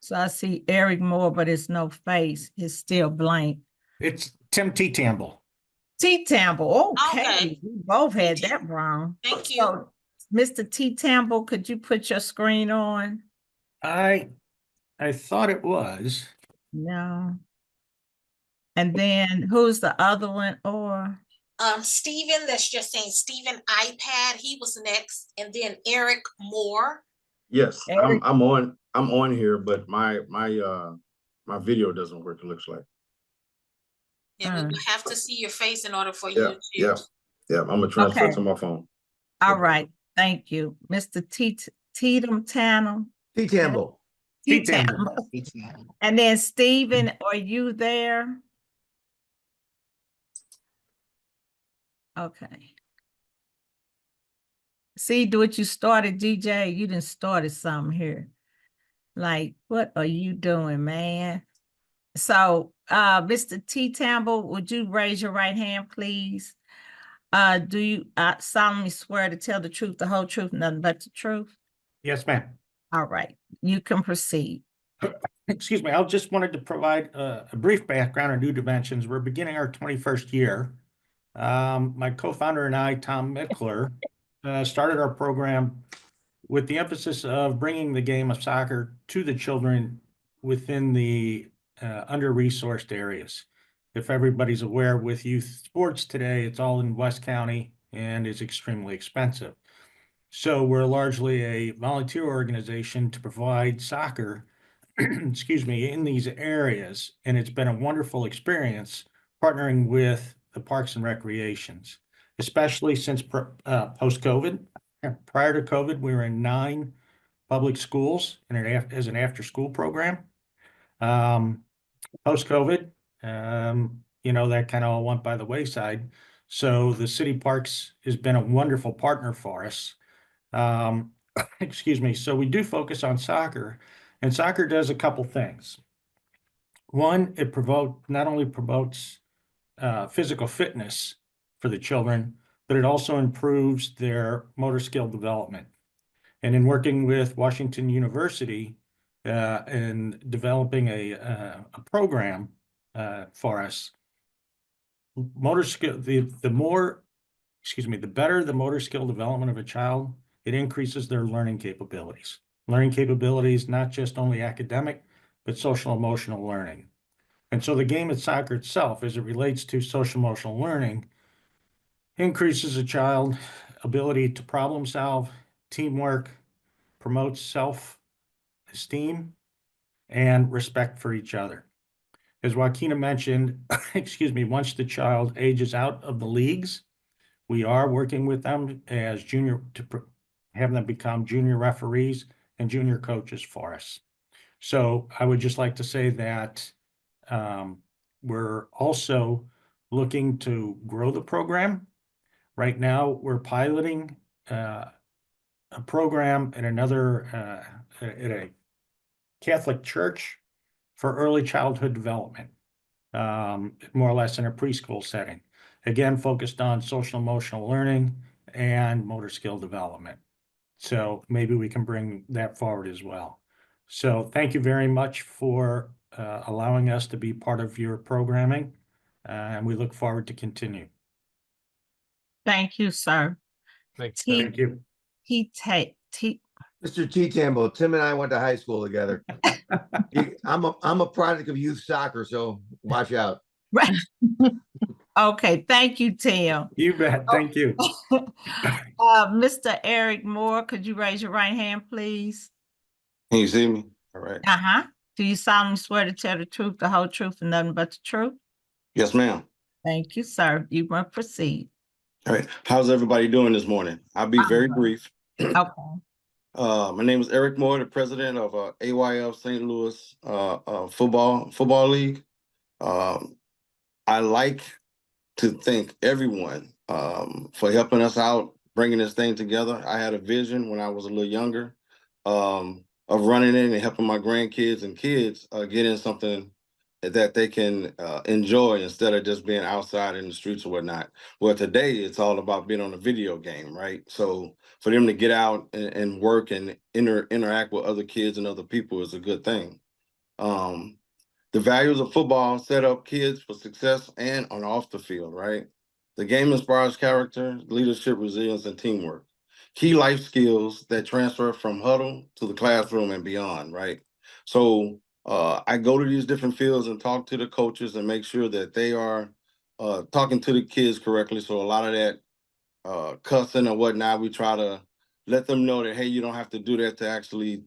So I see Eric Moore, but it's no face. It's still blank. It's Tim T. Tamble. T. Tamble. Okay. Okay. We both had T. that wrong. Thank you. So, Mr. T. Tamble, could you put your screen on? I thought it was. No. And then who's the other one? Or Stephen, that's just saying Stephen iPad, he was next, and then Eric Moore. Yes, Eric. I'm on here, but my video doesn't work, it looks like. And we will have to see your face in order for Yeah, you to. yeah, I'm gonna transfer Okay. to my phone. All right, thank you. Mr. Tatum Tanner. T Tamble. T. T. Tamble. Tamble. And then Stephen, are you there? Okay. See, do what you started, DJ. You done started something here. Like, what are you doing, man? So, Mr. T. Tamble, would you raise your right hand, please? Do you solemnly swear to tell the truth, the whole truth, nothing but the truth? Yes, ma'am. All right, you can proceed. Excuse me, I just wanted to provide a brief background on New Dimensions. We're beginning our 21st year. My co-founder and I, Tom Mickler, started our program with the emphasis of bringing the game of soccer to the children within the under-resourced areas. If everybody's aware, with youth sports today, it's all in West County and is extremely expensive. So we're largely a volunteer organization to provide soccer, excuse me, in these areas. And it's been a wonderful experience partnering with the Parks and Recreations, especially since post-COVID. Prior to COVID, we were in 9 public schools as an after-school program. Post-COVID, that kind of all went by the wayside. So the city parks has been a wonderful partner for us. Excuse me. So we do focus on soccer, and soccer does a couple things. One, it not only promotes physical fitness for the children, but it also improves their motor skill development. And in working with Washington University and developing a program for us, motor skill, the better the motor skill development of a child, it increases their learning capabilities. Learning capabilities, not just only academic, but social emotional learning. And so the game of soccer itself, as it relates to social emotional learning, increases a child's ability to problem solve, teamwork, promotes self-esteem, and respect for each other. As Joaquina mentioned, once the child ages out of the leagues, we are working with them as junior to have them become junior referees and junior coaches for us. So I would just like to say that we're also looking to grow the program. Right now, we're piloting a program at at a Catholic church for early childhood development, more or less in a preschool setting. Again, focused on social emotional learning and motor skill development. So maybe we can bring that forward as well. So thank you very much for allowing us to be part of your programming, and we look forward to continue. Thank you, sir. Thanks. Thank you. Mr. T Tamble, Tim and I went to high school together. I'm a product of youth soccer, so watch out. Right. Okay, thank you, Tim. You bet. Thank you. Mr. Eric Moore, could you raise your right hand, please? Can you see me? All right. Do you solemnly swear to tell the truth, the whole truth, and nothing but the truth? Yes, ma'am. Thank you, sir. You may proceed. All right. How's everybody doing this morning? I'll be very brief. Okay. My name is Eric Moore, the president of AYF St. Louis Football League. I like to thank everyone for helping us out, bringing this thing together. I had a vision when I was a little younger of running in and helping my grandkids and kids get in something that they can enjoy instead of just being outside in the streets or whatnot. Well, today it's all about being on a video game, right? So for them to get out and work and interact with other kids and other people is a good thing. The values of football set up kids for success and on off the field, right? The game inspires character, leadership, resilience, and teamwork. Key life skills that transfer from huddle to the classroom and beyond, right? So I go to these different fields and talk to the coaches and make sure that they are talking to the kids correctly. So a lot of that cussing and whatnot, we try to let them know that, hey, you don't have to do that to actually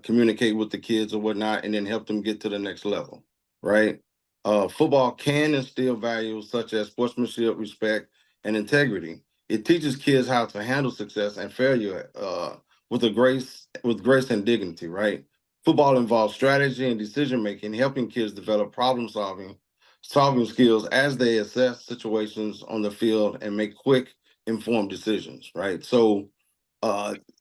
communicate with the kids or whatnot, and then help them get to the next level, right? Football can instill values such as sportsmanship, respect, and integrity. It teaches kids how to handle success and failure with grace and dignity, right? Football involves strategy and decision making, helping kids develop problem solving skills as they assess situations on the field and make quick, informed decisions, right? So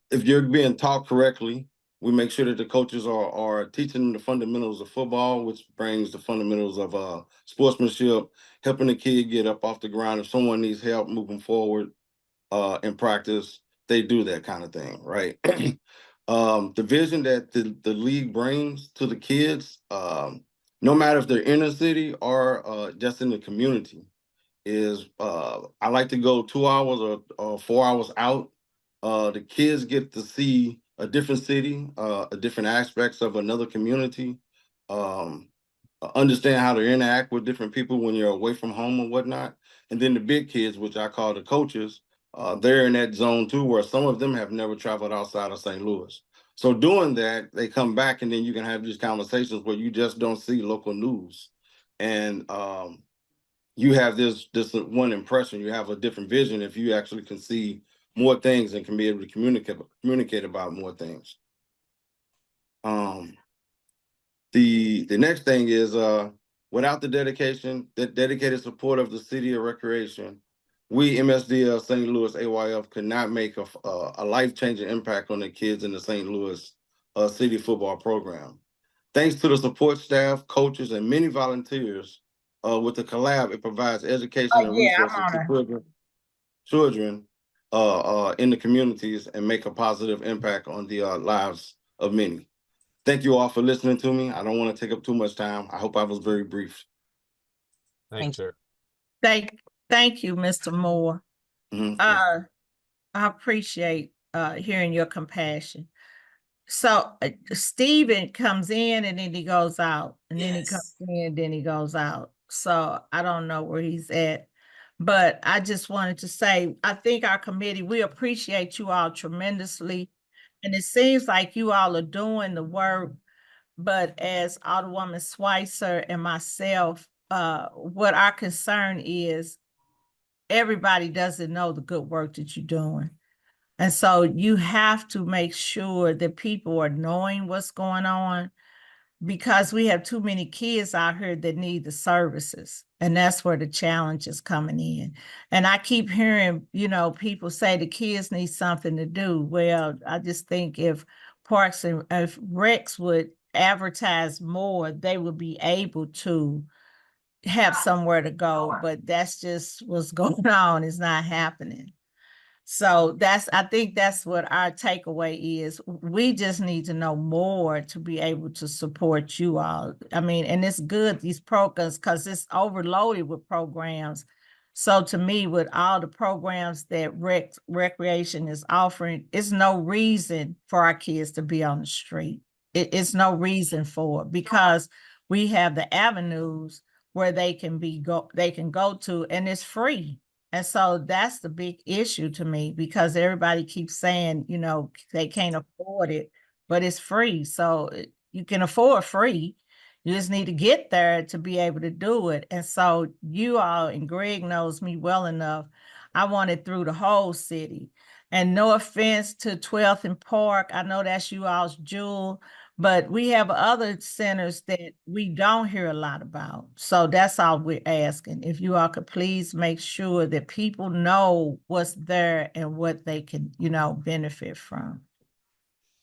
if you're being taught correctly, we make sure that the coaches are teaching them the fundamentals of football, which brings the fundamentals of sportsmanship, helping the kid get up off the ground. If someone needs help moving forward in practice, they do that kind of thing, right? The vision that the league brings to the kids, no matter if they're in the city or just in the community, is I like to go 2 hours or 4 hours out. The kids get to see a different city, different aspects of another community, understand how to interact with different people when you're away from home and whatnot. And then the big kids, which I call the coaches, they're in that zone too, where some of them have never traveled outside of St. Louis. So doing that, they come back and then you can have these conversations where you just don't see local news. And you have this one impression, you have a different vision if you actually can see more things and can be able to communicate about more things. The next thing is without the dedicated support of the City of Recreation, we MSDL St. Louis AYF could not make a life-changing impact on the kids in the St. Louis City football program. Thanks to the support staff, coaches, and many volunteers, with the collab, it provides education and resources to children in the communities and make a positive impact on the lives of many. Thank you all for listening to me. I don't want to take up too much time. I hope I was very brief. Thanks, sir. Thank you, Mr. Moore. Mhm. I appreciate hearing your compassion. So Steven comes in and then he goes out, and then he Yes. comes in, then he goes out. So I don't know where he's at. But I just wanted to say, I think our committee, we appreciate you all tremendously. And it seems like you all are doing the work. But as Alderwoman Schweitzer and myself, what our concern is, everybody doesn't know the good work that you're doing. And so you have to make sure that people are knowing what's going on, because we have too many kids out here that need the services. And that's where the challenge is coming in. And I keep hearing, people say the kids need something to do. Well, I just think if Parks and if Rex would advertise more, they would be able to have somewhere to go. But that's just what's going on. It's not happening. So I think that's what our takeaway is. We just need to know more to be able to support you all. I mean, and it's good, these programs, because it's overloaded with programs. So to me, with all the programs that Recreation is offering, it's no reason for our kids to be on the street. It's no reason for it, because we have the avenues where they can go to, and it's free. And so that's the big issue to me, because everybody keeps saying, they can't afford it, but it's free. So you can afford free. You just need to get there to be able to do it. And so you all, and Greg knows me well enough, I want it through the whole city. And no offense to 12th and Park, I know that's you all's jewel, but we have other centers that we don't hear a lot about. So that's all we're asking. If you all could please make sure that people know what's there and what they can, benefit from.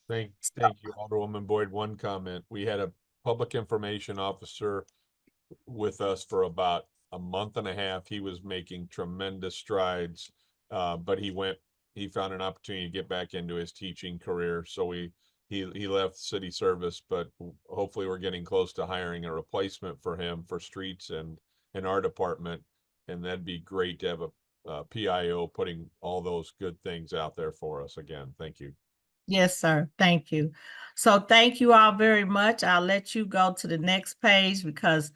Thank you, Alderwoman Boyd. One comment. We had a public information officer with us for about a month and a half. He was making tremendous strides, but he found an opportunity to get back into his teaching career. So he left city service, but hopefully we're getting close to hiring a replacement for him for streets and our department. And that'd be great to have a PIO putting all those good things out there for us again. Thank you. Yes, sir. Thank you. So thank you all very much. I'll let you go to the next page, because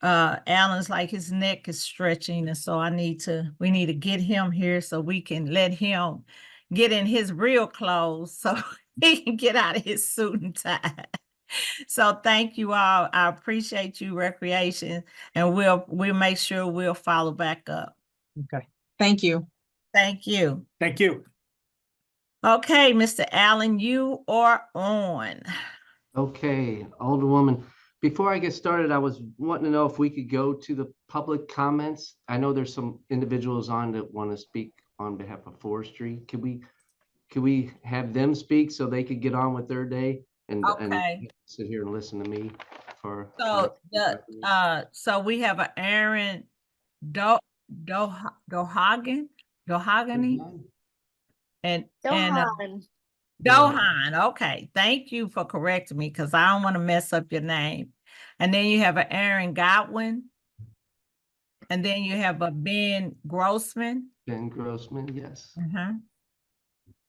Alan's like his neck is stretching, and so we need to get him here so we can let him get in his real clothes so he can get out of his suit and tie. So thank you all. I appreciate you, Recreation, and we'll make sure we'll follow back up. Okay, thank you. Thank you. Thank you. Okay, Mr. Allen, you are on. Okay, Alderwoman, before I get started, I was wanting to know if we could go to the public comments. I know there's some individuals on that want to speak on behalf of forestry. Could we have them speak so they could get on with their day and Okay. sit here and listen to me for So we have a Aaron Dohagan and Dohan. Okay, thank you for correcting me because I don't want to mess up your name. And then you have an Aaron Godwin. And then you have a Ben Grossman. Ben Grossman, yes.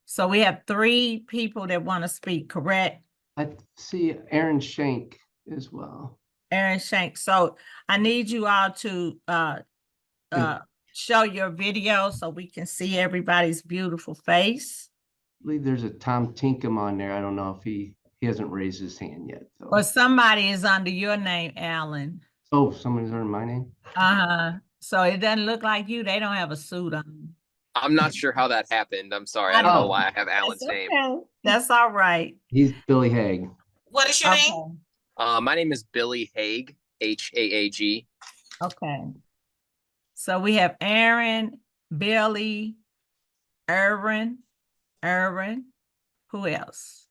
So we have 3 people that want to speak, correct? I see Aaron Shank as well. Aaron Shank. So I need you all to show your video so we can see everybody's beautiful face. I believe there's a Tom Tinkham on there. I don't know if he hasn't raised his hand yet. Though. Or somebody is under your name, Alan. Oh, somebody's under my name? So it doesn't look like you. They don't have a suit on. I'm not sure how that happened. I'm sorry. I don't know why I have Alan's name. That's all right. He's Billy Haig. What is your name? My name is Billy Haig, Haag. Okay. So we have Aaron, Billy, Erwin. Who else?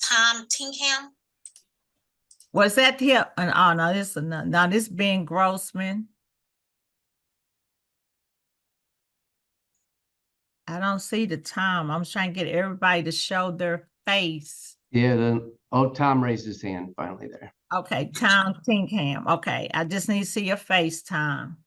Tom Tinkham. Was that here? Oh no, this is another. Now this Ben Grossman. I don't see the Tom. I'm trying to get everybody to show their face. Yeah, Tom raised his hand finally there. Okay, Tom Tinkham. Okay, I just need to see your face, Tom.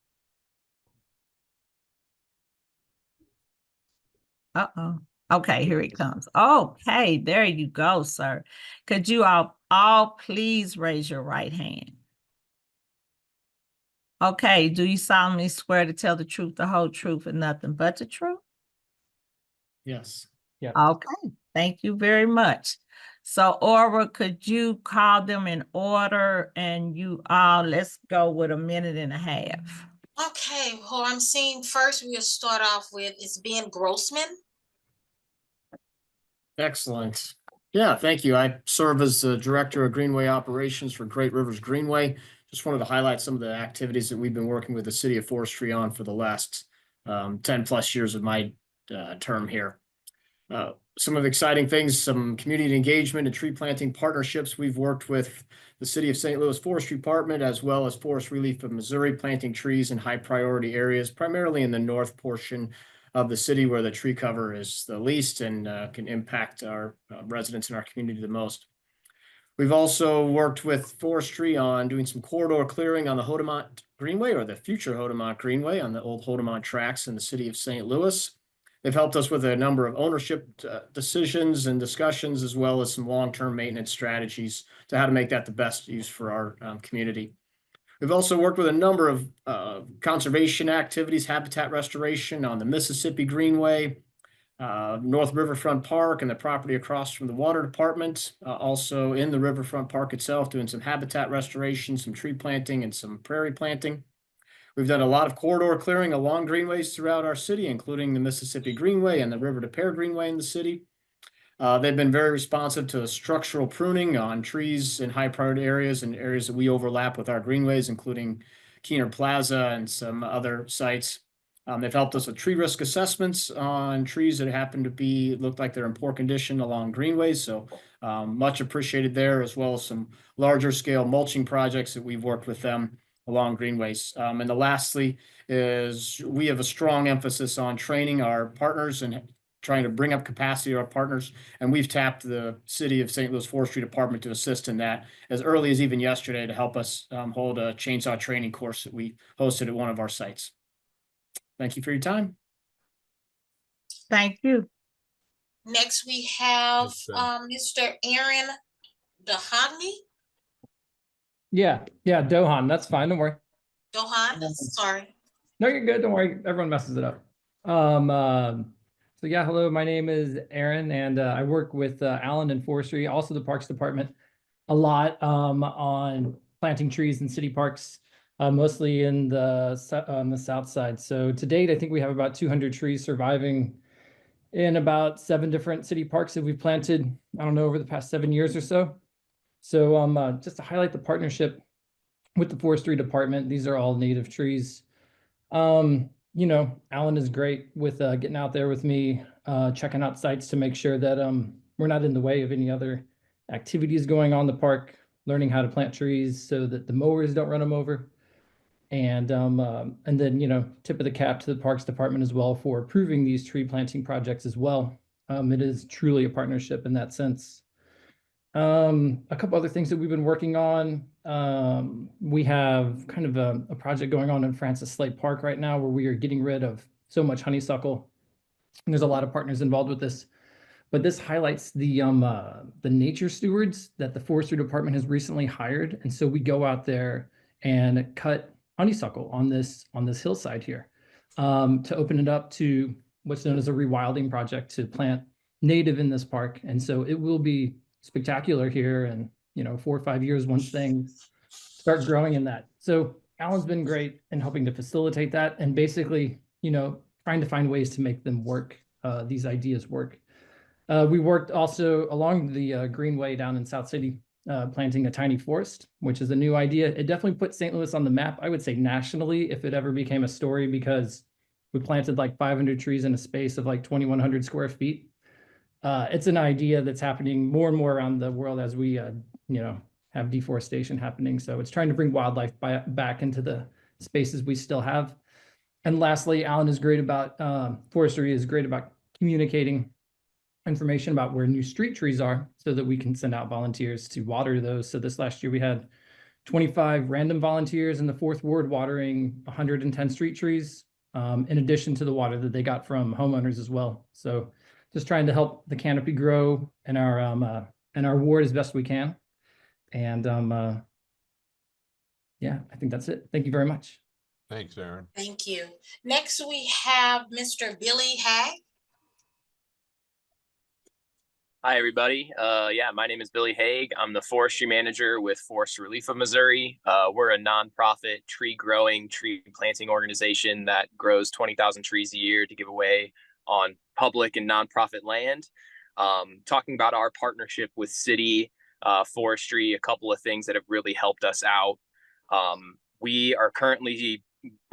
Uh-oh. Okay, here he comes. Okay, there you go, sir. Could you all please raise your right hand? Okay, do you solemnly swear to tell the truth, the whole truth, and nothing but the truth? Yes. Yeah. Okay, thank you very much. So Aura, could you call them in order and you all, let's go with 1.5 minutes. Okay, who I'm seeing first, we'll start off with is Ben Grossman. Excellent. Yeah, thank you. I serve as the Director of Greenway Operations for Great Rivers Greenway. Just wanted to highlight some of the activities that we've been working with the City of Forestry on for the last 10 plus years of my term here. Some of the exciting things, some community engagement and tree planting partnerships. We've worked with the City of St. Louis Forestry Department as well as Forest Relief of Missouri, planting trees in high priority areas, primarily in the north portion of the city where the tree cover is the least and can impact our residents in our community the most. We've also worked with forestry on doing some corridor clearing on the Hodemont Greenway, or the future Hodemont Greenway, on the old Hodemont tracks in the city of St. Louis. They've helped us with a number of ownership decisions and discussions, as well as some long-term maintenance strategies to how to make that the best use for our community. We've also worked with a number of conservation activities, habitat restoration on the Mississippi Greenway, North Riverfront Park and the property across from the water department, also in the Riverfront Park itself, doing some habitat restoration, some tree planting and some prairie planting. We've done a lot of corridor clearing along greenways throughout our city, including the Mississippi Greenway and the River to Pear Greenway in the city. They've been very responsive to structural pruning on trees in high priority areas and areas that we overlap with our greenways, including Keener Plaza and some other sites. They've helped us with tree risk assessments on trees that happen to look like they're in poor condition along greenways. So much appreciated there, as well as some larger scale mulching projects that we've worked with them along greenways. And lastly is we have a strong emphasis on training our partners and trying to bring up capacity to our partners. And we've tapped the City of St. Louis Forestry Department to assist in that as early as even yesterday to help us hold a chainsaw training course that we hosted at one of our sites. Thank you for your time. Thank you. Next, we have Yes, Mr. Aaron Dohagan. Yeah, Dohan, that's fine, don't worry. Johan, sorry. No, you're good, don't worry, everyone messes it up. So yeah, hello, my name is Aaron, and I work with Alan and Forestry, also the Parks Department, a lot on planting trees in city parks, mostly in on the south side. So to date, I think we have about 200 trees surviving in about 7 different city parks that we've planted, I don't know, over the past 7 years or so. So just to highlight the partnership with the forestry department, these are all native trees. You know, Alan is great with getting out there with me, checking out sites to make sure that we're not in the way of any other activities going on in the park, learning how to plant trees so that the mowers don't run them over. And then, you know, tip of the cap to the Parks Department as well for approving these tree planting projects as well. It is truly a partnership in that sense. A couple other things that we've been working on. We have kind of a project going on in Francis Slade Park right now where we are getting rid of so much honeysuckle. And there's a lot of partners involved with this. But this highlights the nature stewards that the forestry department has recently hired. And so we go out there and cut honeysuckle on this hillside here to open it up to what's known as a rewilding project to plant native in this park. And so it will be spectacular here and, you know, 4 or 5 years once things start growing in that. So Alan's been great in helping to facilitate that and basically, you know, trying to find ways to make them work, these ideas work. We worked also along the Greenway down in South City, planting a tiny forest, which is a new idea. It definitely put St. Louis on the map, I would say nationally, if it ever became a story, because we planted like 500 trees in a space of like 2,100 square feet. It's an idea that's happening more and more around the world as we, you know, have deforestation happening. So it's trying to bring wildlife back into the spaces we still have. And lastly, Alan is great about, forestry is great about communicating information about where new street trees are so that we can send out volunteers to water those. So this last year we had 25 random volunteers in the 4th Ward watering 110 street trees, in addition to the water that they got from homeowners as well. So just trying to help the canopy grow in our ward as best we can. And yeah, I think that's it. Thank you very much. Thanks, Aaron. Thank you. Next, we have Mr. Billy Hag. Hi, everybody. Yeah, my name is Billy Haig. I'm the forestry manager with Forest Relief of Missouri. We're a nonprofit tree growing, tree planting organization that grows 20,000 trees a year to give away on public and nonprofit land. Talking about our partnership with city forestry, a couple of things that have really helped us out. We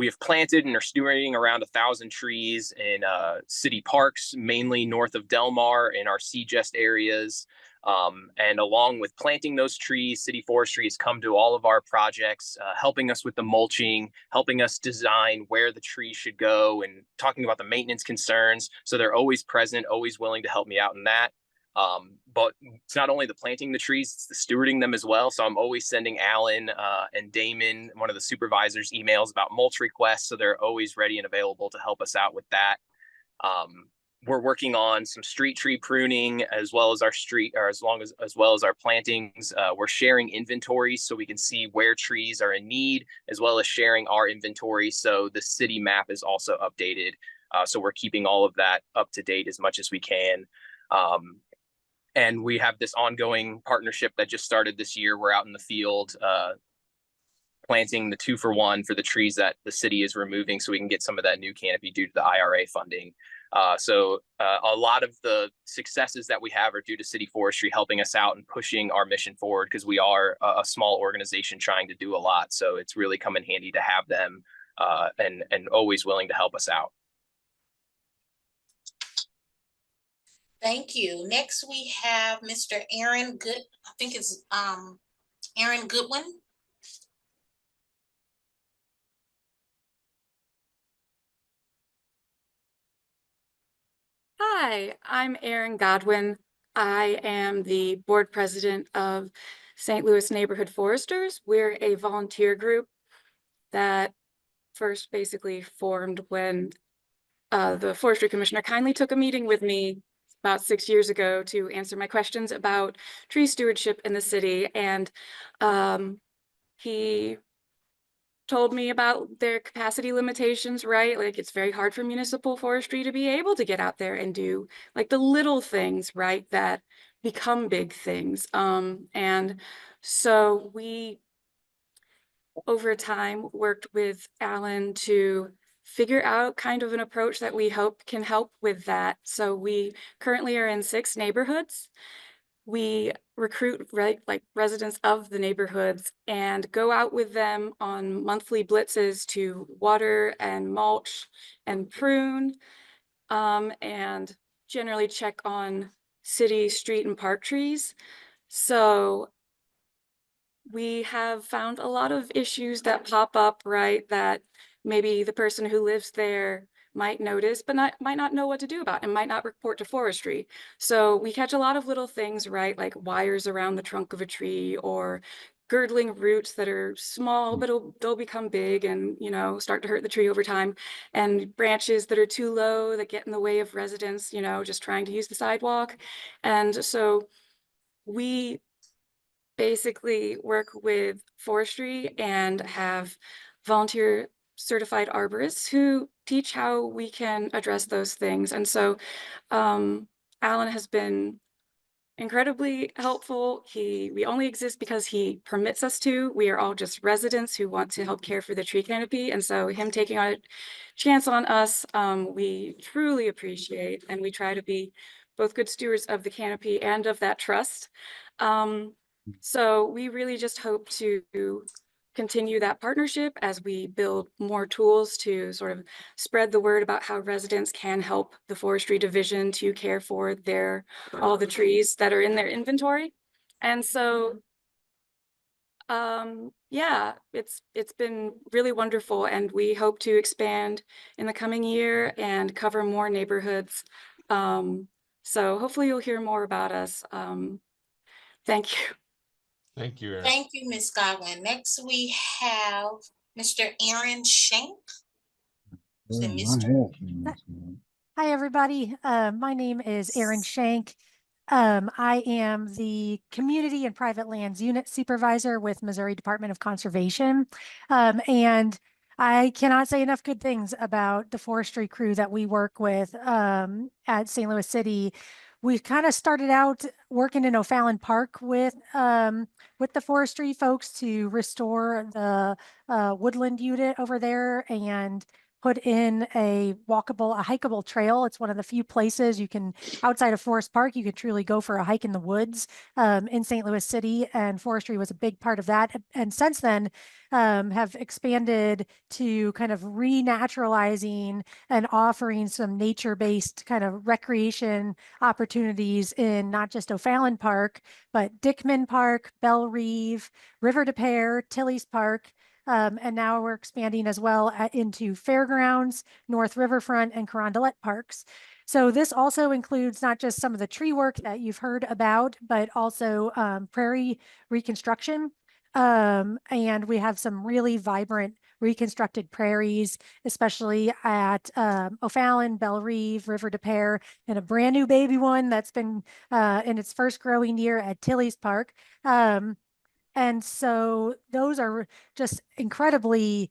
have planted and are stewarding around 1,000 trees in city parks, mainly north of Del Mar in our Seagest areas. And along with planting those trees, city forestry has come to all of our projects, helping us with the mulching, helping us design where the trees should go and talking about the maintenance concerns. So they're always present, always willing to help me out in that. But it's not only the planting the trees, it's the stewarding them as well. So I'm always sending Alan and Damon, one of the supervisors, emails about mulch requests. So they're always ready and available to help us out with that. We're working on some street tree pruning as well as as well as our plantings. We're sharing inventories so we can see where trees are in need, as well as sharing our inventory. So the city map is also updated. So we're keeping all of that up to date as much as we can. And we have this ongoing partnership that just started this year. We're out in the field planting the 2-for-1 for the trees that the city is removing so we can get some of that new canopy due to the IRA funding. So a lot of the successes that we have are due to city forestry helping us out and pushing our mission forward because we are a small organization trying to do a lot. So it's really come in handy to have them and always willing to help us out. Thank you. Next, we have Mr. Aaron Aaron Goodwin. Hi, I'm Erin Godwin. I am the board president of St. Louis Neighborhood Foresters. We're a volunteer group that first basically formed when the forestry commissioner kindly took a meeting with me about 6 years ago to answer my questions about tree stewardship in the city. And He told me about their capacity limitations, right? Like it's very hard for municipal forestry to be able to get out there and do like the little things, right, that become big things. And so we over time worked with Alan to figure out kind of an approach that we hope can help with that. So we currently are in 6 neighborhoods. We recruit like residents of the neighborhoods and go out with them on monthly blitzes to water and mulch and prune, and generally check on city, street, and park trees. So we have found a lot of issues that pop up, right, that maybe the person who lives there might notice, but might not know what to do about and might not report to forestry. So we catch a lot of little things, right, like wires around the trunk of a tree or girdling roots that are small, but they'll become big and, you know, start to hurt the tree over time, and branches that are too low that get in the way of residents, you know, just trying to use the sidewalk. And so we basically work with forestry and have volunteer certified arborists who teach how we can address those things. And so Alan has been incredibly helpful. We only exist because he permits us to. We are all just residents who want to help care for the tree canopy. And so him taking a chance on us, we truly appreciate, and we try to be both good stewards of the canopy and of that trust. So we really just hope to continue that partnership as we build more tools to sort of spread the word about how residents can help the forestry division to care for all the trees that are in their inventory. And so yeah, it's been really wonderful, and we hope to expand in the coming year and cover more neighborhoods. So hopefully you'll hear more about us. Thank you. Thank you, Aaron. Thank you, Ms. Godwin. Next, we have Mr. Aaron Shank. So, Hi, everybody. My name is Aaron Shank. I am the Community and Private Lands Unit Supervisor with Missouri Department of Conservation. And I cannot say enough good things about the forestry crew that we work with at St. Louis City. We kind of started out working in O'Fallon Park with the forestry folks to restore the woodland unit over there and put in a hikeable trail. It's one of the few places you can, outside of Forest Park, you could truly go for a hike in the woods in St. Louis City, and forestry was a big part of that. And since then, have expanded to kind of renaturalizing and offering some nature-based kind of recreation opportunities in not just O'Fallon Park, but Dickman Park, Belle Reve, River des Peres, Tilly's Park. And now we're expanding as well into Fairgrounds, North Riverfront, and Carondelet Parks. So this also includes not just some of the tree work that you've heard about, but also prairie reconstruction. And we have some really vibrant reconstructed prairies, especially at O'Fallon, Belle Reve, River des Peres, and a brand new baby one that's been in its first growing year at Tilly's Park. And so those are just incredibly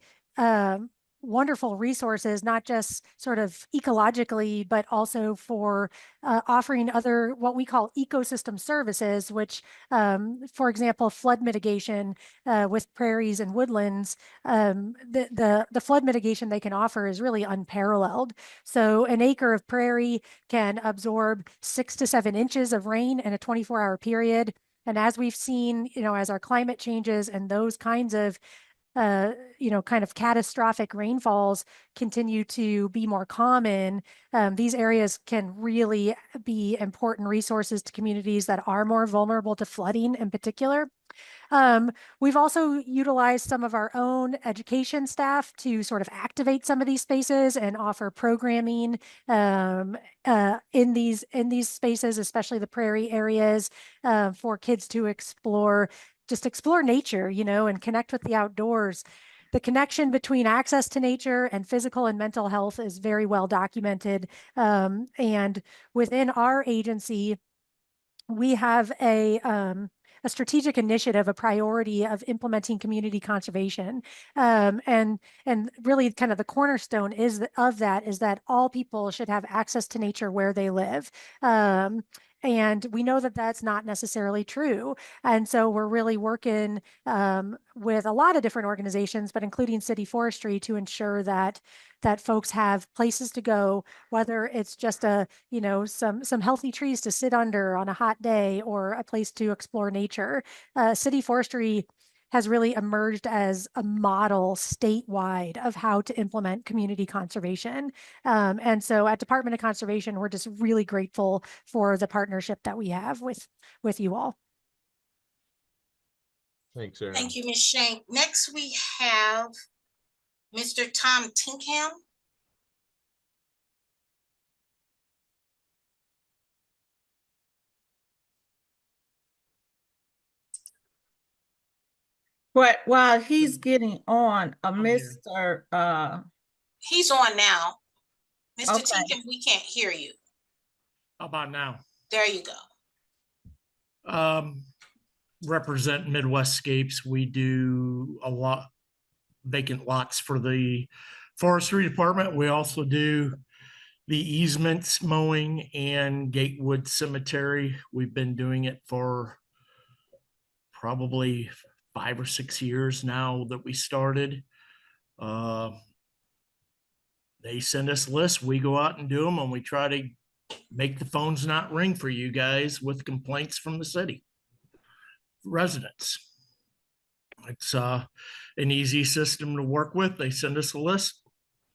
wonderful resources, not just sort of ecologically, but also for offering other what we call ecosystem services, which, for example, flood mitigation with prairies and woodlands, the flood mitigation they can offer is really unparalleled. So an acre of prairie can absorb 6 to 7 inches of rain in a 24-hour period. And as we've seen, as our climate changes and those kinds of, kind of catastrophic rainfalls continue to be more common, these areas can really be important resources to communities that are more vulnerable to flooding in particular. We've also utilized some of our own education staff to sort of activate some of these spaces and offer programming in these spaces, especially the prairie areas, for kids to explore nature, and connect with the outdoors. The connection between access to nature and physical and mental health is very well documented. And within our agency, we have a a strategic initiative, a priority of implementing community conservation. And really kind of the cornerstone of that is that all people should have access to nature where they live. And we know that that's not necessarily true. And so we're really working with a lot of different organizations, but including city forestry, to ensure that folks have places to go, whether it's just some healthy trees to sit under on a hot day or a place to explore nature. City forestry has really emerged as a model statewide of how to implement community conservation. And so at Department of Conservation, we're just really grateful for the partnership that we have with you all. Thanks, Aaron. Thank you, Ms. Shank. Next, we have Mr. Tom Tinkham. But while he's getting on, Mr. He's on now. Mr. Okay. Tinkham, we can't hear you. How about now? There you go. Represent Midwestscapes. We do a lot vacant lots for the forestry department. We also do the easements mowing and Gatewood Cemetery. We've been doing it for probably 5 or 6 years now that we started. They send us lists, we go out and do them, and we try to make the phones not ring for you guys with complaints from the city residents. It's an easy system to work with. They send us a list,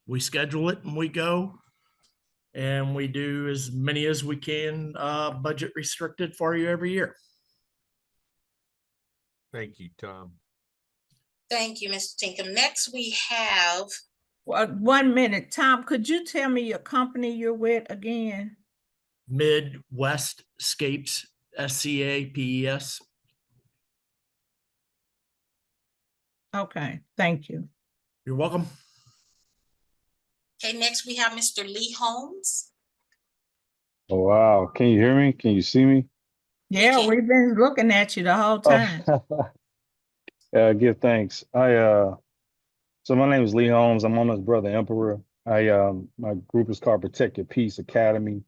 we schedule it, and we go, and we do as many as we can, budget restricted for you every year. Thank you, Tom. Thank you, Mr. Tinkham. Next, we have 1 minute. Tom, could you tell me your company you're with again? Midwestscapes, SCAPES. Okay, thank you. You're welcome. Okay, next we have Mr. Lee Holmes. Oh, wow. Can you hear me? Can you see me? Yeah, we've been looking at you the whole time. Give thanks. So my name is Lee Holmes. I'm Mama's brother, Emperor. My group is called Protect Your Peace Academy.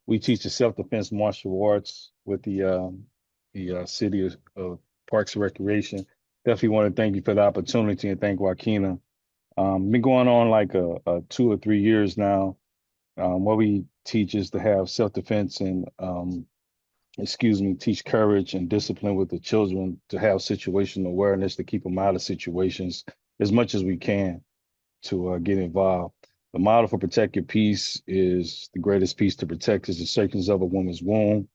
We teach the self-defense martial arts with the city of Parks and Recreation. Definitely want to thank you for the opportunity and thank Joaquina. Been going on like 2 or 3 years now. What we teach is to have self-defense and teach courage and discipline with the children, to have situational awareness, to keep them out of situations as much as we can, to get involved. The model for Protect Your Peace is the greatest peace to protect is the sacredness of a woman's womb.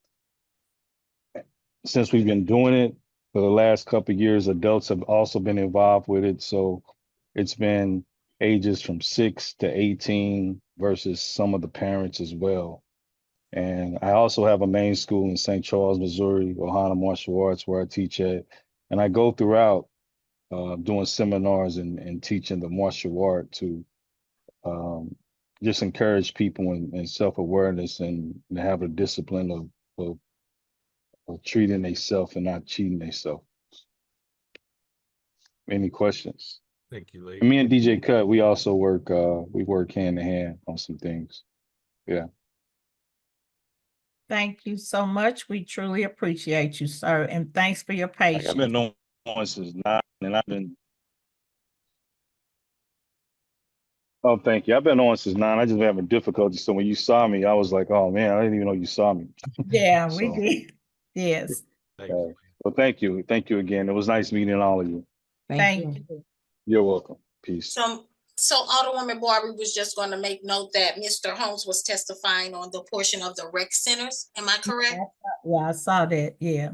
Since we've been doing it for the last couple of years, adults have also been involved with it. So it's been ages from 6 to 18 versus some of the parents as well. And I also have a main school in St. Charles, Missouri, Ohana Martial Arts, where I teach at. And I go throughout doing seminars and teaching the martial art to just encourage people in self-awareness and have a discipline of treating themselves and not cheating themselves. Any questions? Thank you, Lee. Me and DJ Cut, we also work hand in hand on some things. Yeah. Thank you so much. We truly appreciate you, sir, and thanks for your patience. I've been knowing since 9, and I've been. Oh, thank you. I've been on since 9. I just been having difficulty. So when you saw me, I was like, "Oh man, I didn't even know you saw me." Yeah, we So, did. Yes. well, thank you again. It was nice meeting all of you. Thank you. You're welcome. Peace. So Alderwoman Barbie was just going to make note that Mr. Holmes was testifying on the portion of the rec centers. Am I correct? Yeah, I saw that. Yeah.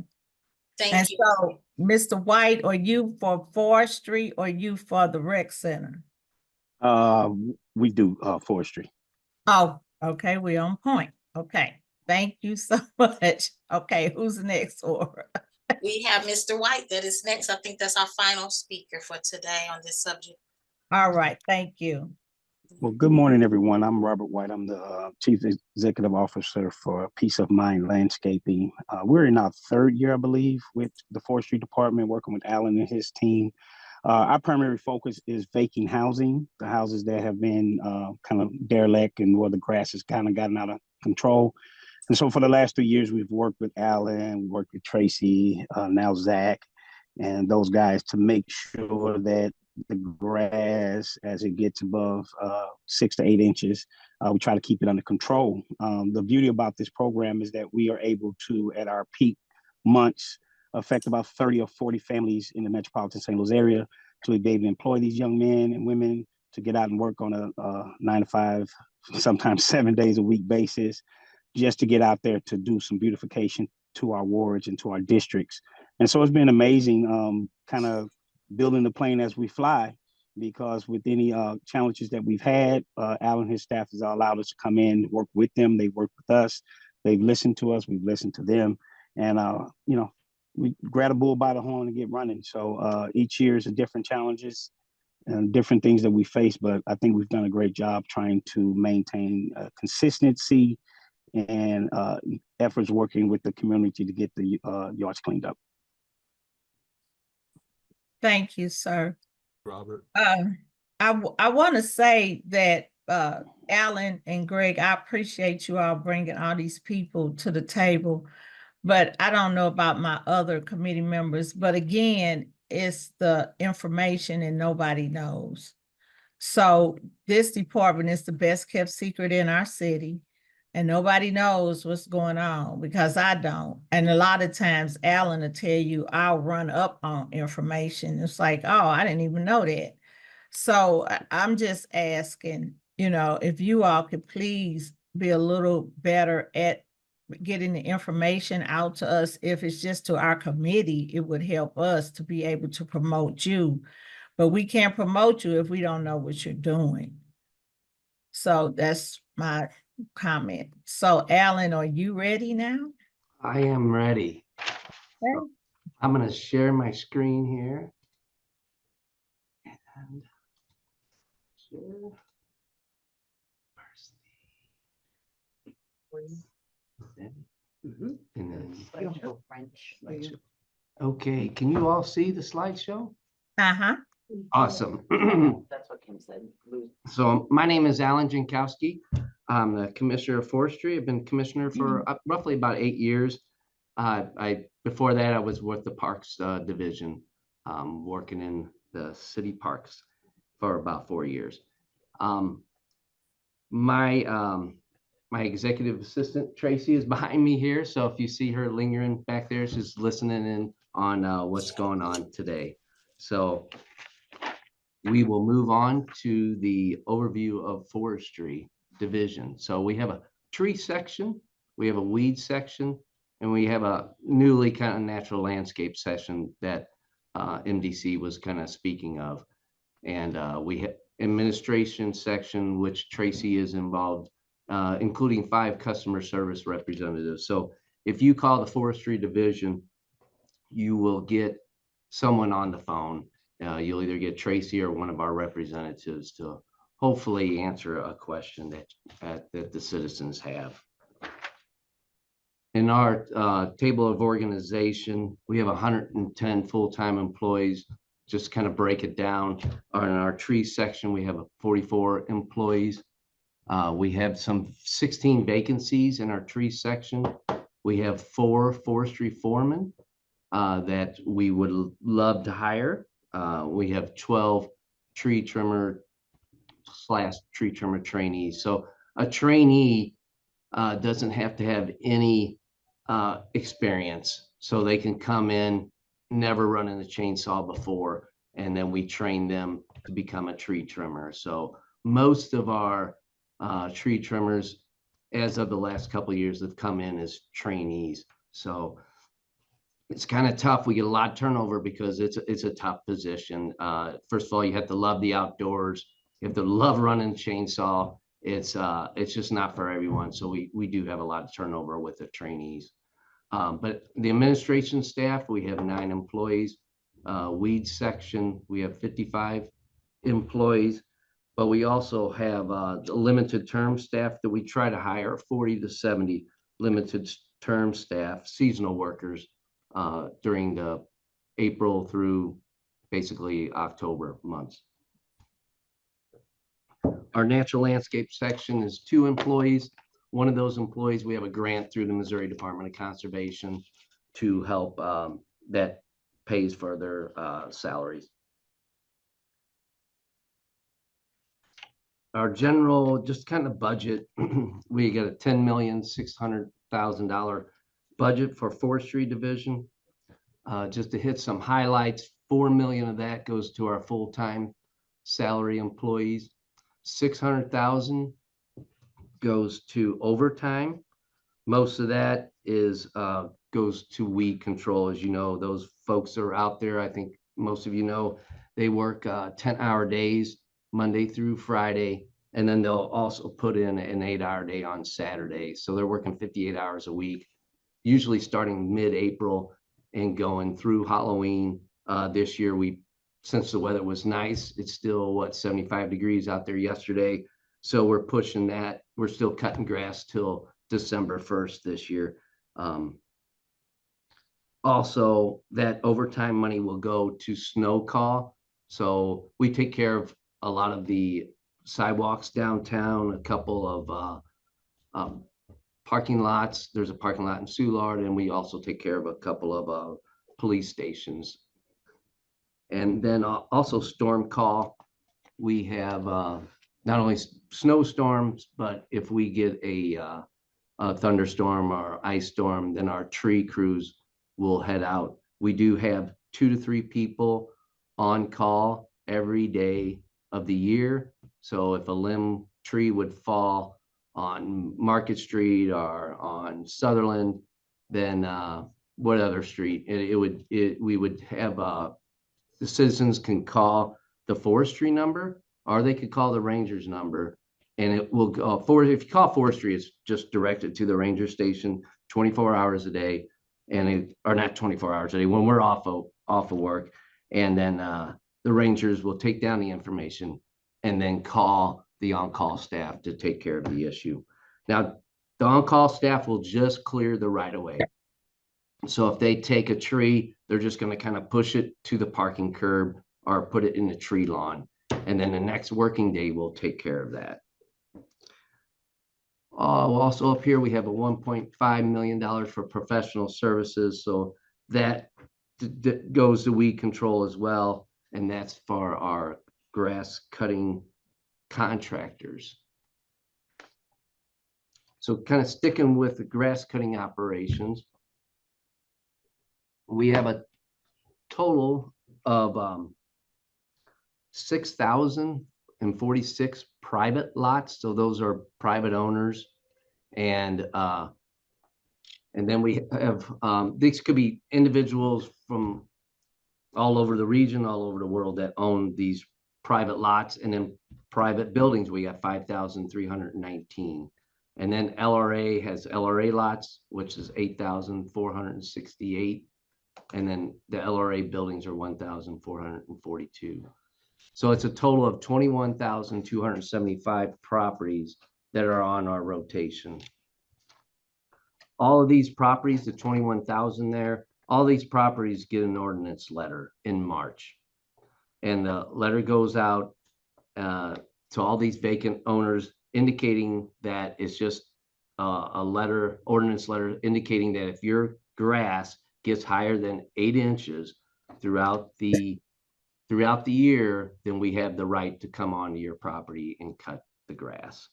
Thank you. So, Mr. White, are you for forestry or you for the rec center? We do forestry. Oh, okay, we're on point. Okay, thank you so much. Okay, who's next? Or We have Mr. White that is next. I think that's our final speaker for today on this subject. all right, thank you. Well, good morning, everyone. I'm Robert White. I'm the Chief Executive Officer for Peace of Mind Landscaping. We're in our third year, I believe, with the Forestry Department, working with Alan and his team. Our primary focus is vacant housing, the houses that have been kind of derelict and where the grass has kind of gotten out of control. And so for the last 3 years, we've worked with Alan, we worked with Tracy, now Zach, and those guys to make sure that the grass, as it gets above 6 to 8 inches, we try to keep it under control. The beauty about this program is that we are able to, at our peak months, affect about 30 or 40 families in the metropolitan St. Louis area. So we'd be able to employ these young men and women to get out and work on a 9 to 5, sometimes 7 days a week basis, just to get out there to do some beautification to our wards and to our districts. And so it's been amazing kind of building the plane as we fly, because with any challenges that we've had, Alan and his staff has allowed us to come in, work with them. They work with us. They've listened to us. We've listened to them. And, you know, we grab a bull by the horn and get running. So each year is a different challenges and different things that we face. But I think we've done a great job trying to maintain consistency and efforts working with the community to get the yards cleaned up. Thank you, sir. Robert. I want to say that Alan and Greg, I appreciate you all bringing all these people to the table, but I don't know about my other committee members. But again, it's the information and nobody knows. So this department is the best kept secret in our city. And nobody knows what's going on because I don't. And a lot of times Alan will tell you, I'll run up on information. It's like, oh, I didn't even know that. So I'm just asking, you know, if you all could please be a little better at getting the information out to us. If it's just to our committee, it would help us to be able to promote you. But we can't promote you if we don't know what you're doing. So that's my comment. So Alan, are you ready now? I am ready. Okay. I'm going to share my screen here. And share. And then okay, can you all see the slideshow? Uh-huh. Awesome. That's what Kim said. So my name is Alan Jankowski. I'm the Commissioner of Forestry. I've been Commissioner for roughly about 8 years. Before that, I was with the Parks Division, working in the city parks for about 4 years. My executive assistant, Tracy, is behind me here. So if you see her lingering back there, she's listening in on what's going on today. So we will move on to the overview of forestry division. So we have a tree section, we have a weed section, and we have a newly kind of natural landscape section that MDC was kind of speaking of. And we have administration section, which Tracy is involved, including 5 customer service representatives. So if you call the forestry division, you will get someone on the phone. You'll either get Tracy or one of our representatives to hopefully answer a question that the citizens have. In our table of organization, we have 110 full-time employees. Just kind of break it down. In our tree section, we have 44 employees. We have some 16 vacancies in our tree section. We have 4 forestry foremen that we would love to hire. We have 12 tree trimmer / tree trimmer trainees. So a trainee doesn't have to have any experience. So they can come in, never running a chainsaw before, and then we train them to become a tree trimmer. So most of our tree trimmers, as of the last couple of years, have come in as trainees. So it's kind of tough. We get a lot of turnover because it's a tough position. First of all, you have to love the outdoors. You have to love running a chainsaw. It's just not for everyone. So we do have a lot of turnover with the trainees. But the administration staff, we have 9 employees. Weed section, we have 55 employees. but we also have the limited term staff that we try to hire 40 to 70 limited term staff, seasonal workers during the April through basically October months. Our natural landscape section is 2 employees. One of those employees, we have a grant through the Missouri Department of Conservation to help that pays for their salaries. Our general, just kind of budget, we got a $10,600,000 budget for forestry division. Just to hit some highlights, 4 million of that goes to our full-time salary employees. 600,000 goes to overtime. Most of that is goes to weed control. As you know, those folks are out there. I think most of you know they work 10-hour days Monday through Friday, and then they'll also put in an 8-hour day on Saturday. So they're working 58 hours a week, usually starting mid-April and going through Halloween. This year, since the weather was nice, it's still 75 degrees out there yesterday. So we're pushing that. We're still cutting grass till December 1st this year. Also, that overtime money will go to snow call. So we take care of a lot of the sidewalks downtown, a couple of parking lots. There's a parking lot in Soulard, and we also take care of a couple of police stations. And then also storm call. We have not only snowstorms, but if we get a thunderstorm or ice storm, then our tree crews will head out. We do have 2 to 3 people on call every day of the year. So if a limb tree would fall on Market Street or on Sutherland, then what other street? We would have the citizens can call the forestry number, or they could call the ranger's number, and it will go if you call forestry, it's just directed to the ranger station 24 hours a day, or not 24 hours a day when we're off of work, and then the rangers will take down the information and then call the on-call staff to take care of the issue. Now, the on-call staff will just clear the right-of-way. So if they take a tree, they're just going to kind of push it to the parking curb or put it in the tree lawn. And then the next working day, we'll take care of that. Also up here, we have a $1.5 million for professional services. So that goes to weed control as well. And that's for our grass cutting contractors. So kind of sticking with the grass cutting operations, we have a total of 6,046 private lots. So those are private owners. And then we have, these could be individuals from all over the region, all over the world that own these private lots, and then private buildings. We got 5,319. And then LRA has LRA lots, which is 8,468. And then the LRA buildings are 1,442. So it's a total of 21,275 properties that are on our rotation. All of these properties, the 21,000 there, all these properties get an ordinance letter in March. And the letter goes out to all these vacant owners indicating that it's just a letter, ordinance letter indicating that if your grass gets higher than 8 inches throughout the year, then we have the right to come onto your property and cut the grass.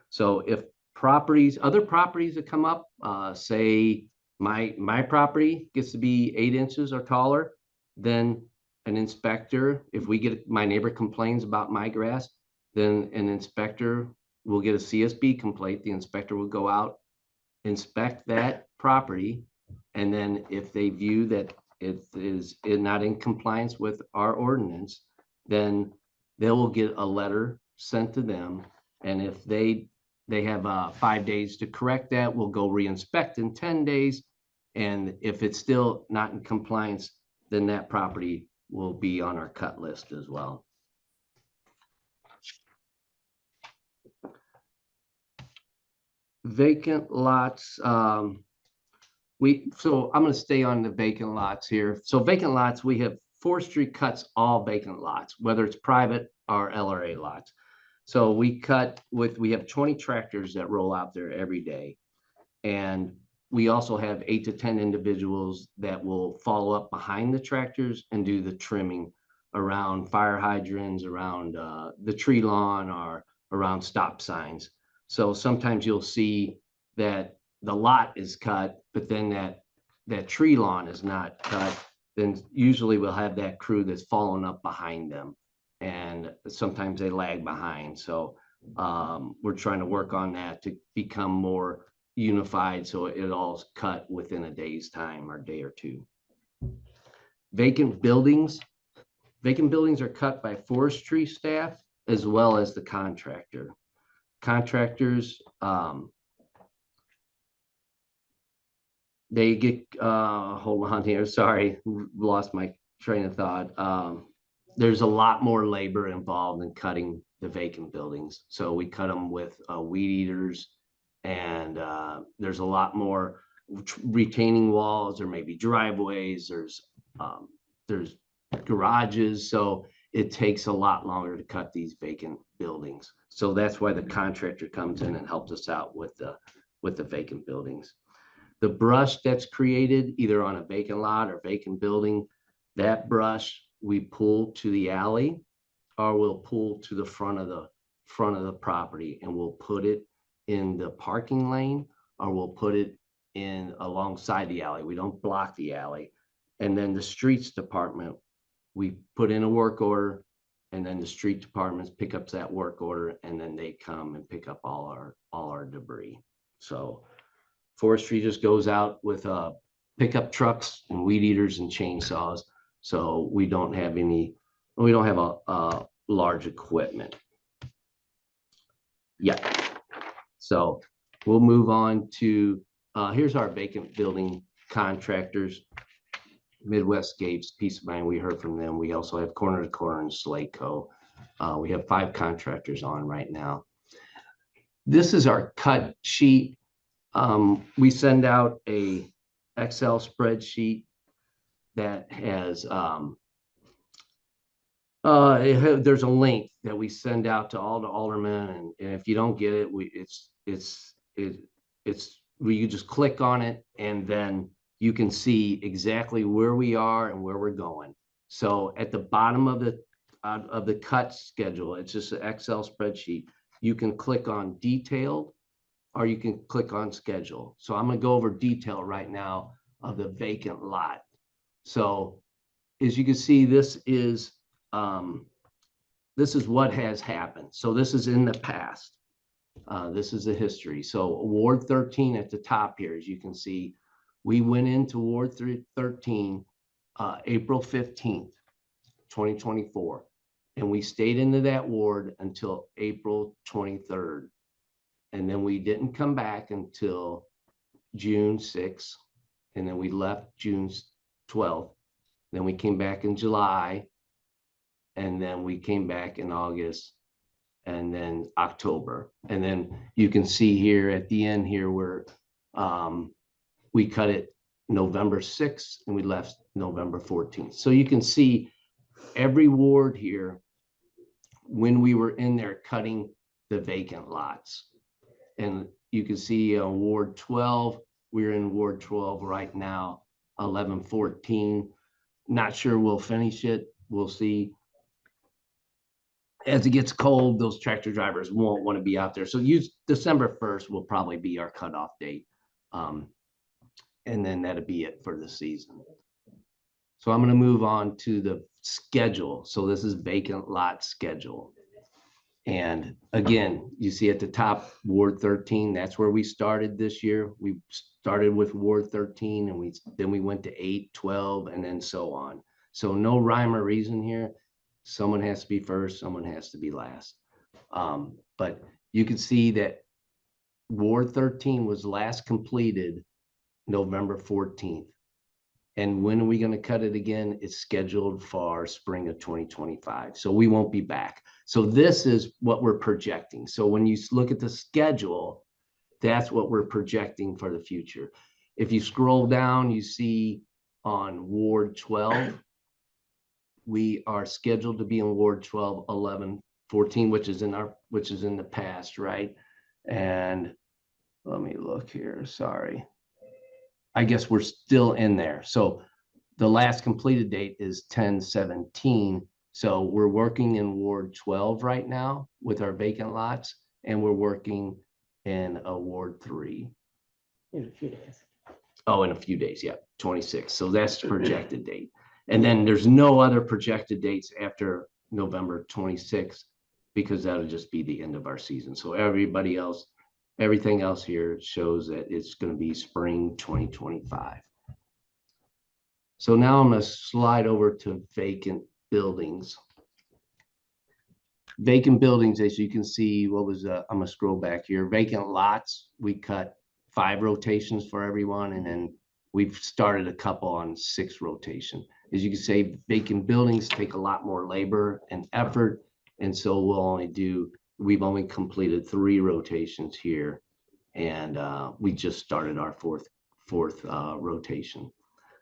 So if other properties that come up, say my property gets to be 8 inches or taller, then an inspector, if my neighbor complains about my grass, then an inspector will get a CSB complaint. The inspector will go out, inspect that property, and then if they view that it is not in compliance with our ordinance, then they will get a letter sent to them. And if they have 5 days to correct that, we'll go re-inspect in 10 days. And if it's still not in compliance, then that property will be on our cut list as well. Vacant lots, so I'm gonna stay on the vacant lots here. So vacant lots, we have forestry cuts all vacant lots, whether it's private or LRA lots. So we have 20 tractors that roll out there every day. And we also have 8 to 10 individuals that will follow up behind the tractors and do the trimming around fire hydrants, around the tree lawn, or around stop signs. So sometimes you'll see that the lot is cut, but then that tree lawn is not cut. Then usually we'll have that crew that's following up behind them. And sometimes they lag behind. So we're trying to work on that to become more unified, so it all's cut within a day's time or day or two. Vacant buildings are cut by forestry staff as well as the contractor. Contractors, they get, hold on here, sorry, lost my train of thought. There's a lot more labor involved in cutting the vacant buildings. So we cut them with weed eaters, and there's a lot more retaining walls, or maybe driveways, there's garages. So it takes a lot longer to cut these vacant buildings. So that's why the contractor comes in and helps us out with the vacant buildings. The brush that's created either on a vacant lot or vacant building, that brush we pull to the alley, or we'll pull to the front of the property, and we'll put it in the parking lane, or we'll put it in alongside the alley. We don't block the alley. And then the streets department, we put in a work order, and then the street departments pick up that work order, and then they come and pick up all our debris. So forestry just goes out with pickup trucks and weed eaters and chainsaws. So we don't have a large equipment. Yeah. So we'll move on to, here's our vacant building contractors. Midwest Gates, Peace of Mind, we heard from them. We also have Corner to Corner and Slaco. We have 5 contractors on right now. This is our cut sheet. We send out a Excel spreadsheet that has, there's a link that we send out to all the aldermen, and if you don't get it, you just click on it, and then you can see exactly where we are and where we're going. So at the bottom of the cut schedule, it's just an Excel spreadsheet. You can click on detailed, or you can click on schedule. So I'm going to go over detail right now of the vacant lot. So as you can see, this is what has happened. So this is in the past. This is the history. So Ward 13 at the top here, as you can see, we went into Ward 13 April 15th, 2024. And we stayed into that ward until April 23rd. And then we didn't come back until June 6th. And then we left June 12th. Then we came back in July. And then we came back in August, and then October. And then you can see here at the end here where we cut it November 6th and we left November 14th. So you can see every ward here when we were in there cutting the vacant lots. And you can see Ward 12, we're in Ward 12 right now, 1114. Not sure we'll finish it. We'll see. As it gets cold, those tractor drivers won't want to be out there. So December 1st will probably be our cutoff date. And then that'll be it for the season. So I'm going to move on to the schedule. So this is vacant lot schedule. And again, you see at the top, Ward 13, that's where we started this year. We started with Ward 13, and then we went to 8, 12, and then so on. So no rhyme or reason here. Someone has to be first, someone has to be last. But you can see that Ward 13 was last completed November 14th. And when are we going to cut it again? It's scheduled for spring of 2025. So we won't be back. So this is what we're projecting. So when you look at the schedule, that's what we're projecting for the future. If you scroll down, you see on Ward 12, we are scheduled to be in Ward 12, 11, 14, which is in the past, right? And let me look here, sorry. I guess we're still in there. So the last completed date is 10/17. So we're working in Ward 12 right now with our vacant lots, and we're working in Ward 3. In a few days. Oh, in a few days, yeah, 26. So that's the projected date. And then there's no other projected dates after November 26th, because that'll just be the end of our season. So everything else here shows that it's going to be spring 2025. So now I'm going to slide over to vacant buildings. Vacant buildings, as you can see, I'm going to scroll back here. Vacant lots, we cut 5 rotations for everyone, and then we've started a couple on 6 rotation. As you can see, vacant buildings take a lot more labor and effort, and so we've only completed 3 rotations here, and we just started our fourth rotation.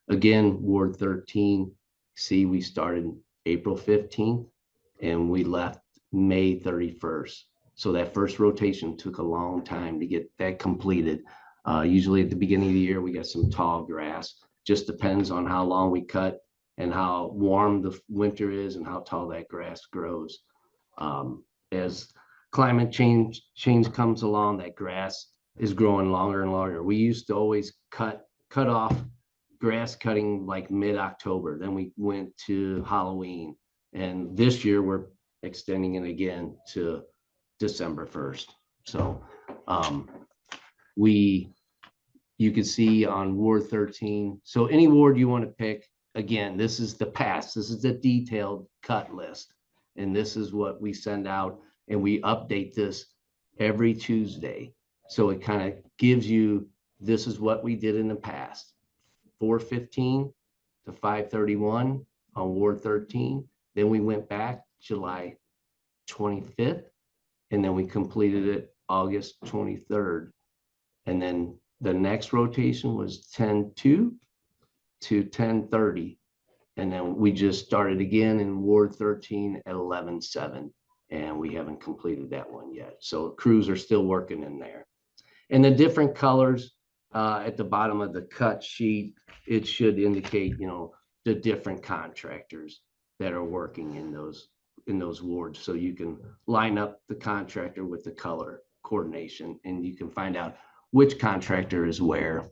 Again, Ward 13, see, we started April 15th and we left May 31st. So that first rotation took a long time to get that completed. Usually at the beginning of the year, we got some tall grass. Just depends on how long we cut and how warm the winter is and how tall that grass grows. As climate change comes along, that grass is growing longer and longer. We used to always cut off grass cutting like mid-October. Then we went to Halloween. And this year we're extending it again to December 1st. So you can see on Ward 13. So any ward you want to pick, again, this is the past. This is the detailed cut list. And this is what we send out, and we update this every Tuesday. So it kind of gives you, this is what we did in the past. 4/15 to 5/31 on Ward 13. Then we went back July 25th, and then we completed it August 23rd. And then the next rotation was 10/2 to 10/30. And then we just started again in Ward 13 at 11/7, and we haven't completed that one yet. So crews are still working in there. And the different colors at the bottom of the cut sheet, it should indicate, the different contractors that are working in those wards. So you can line up the contractor with the color coordination, and you can find out which contractor is where.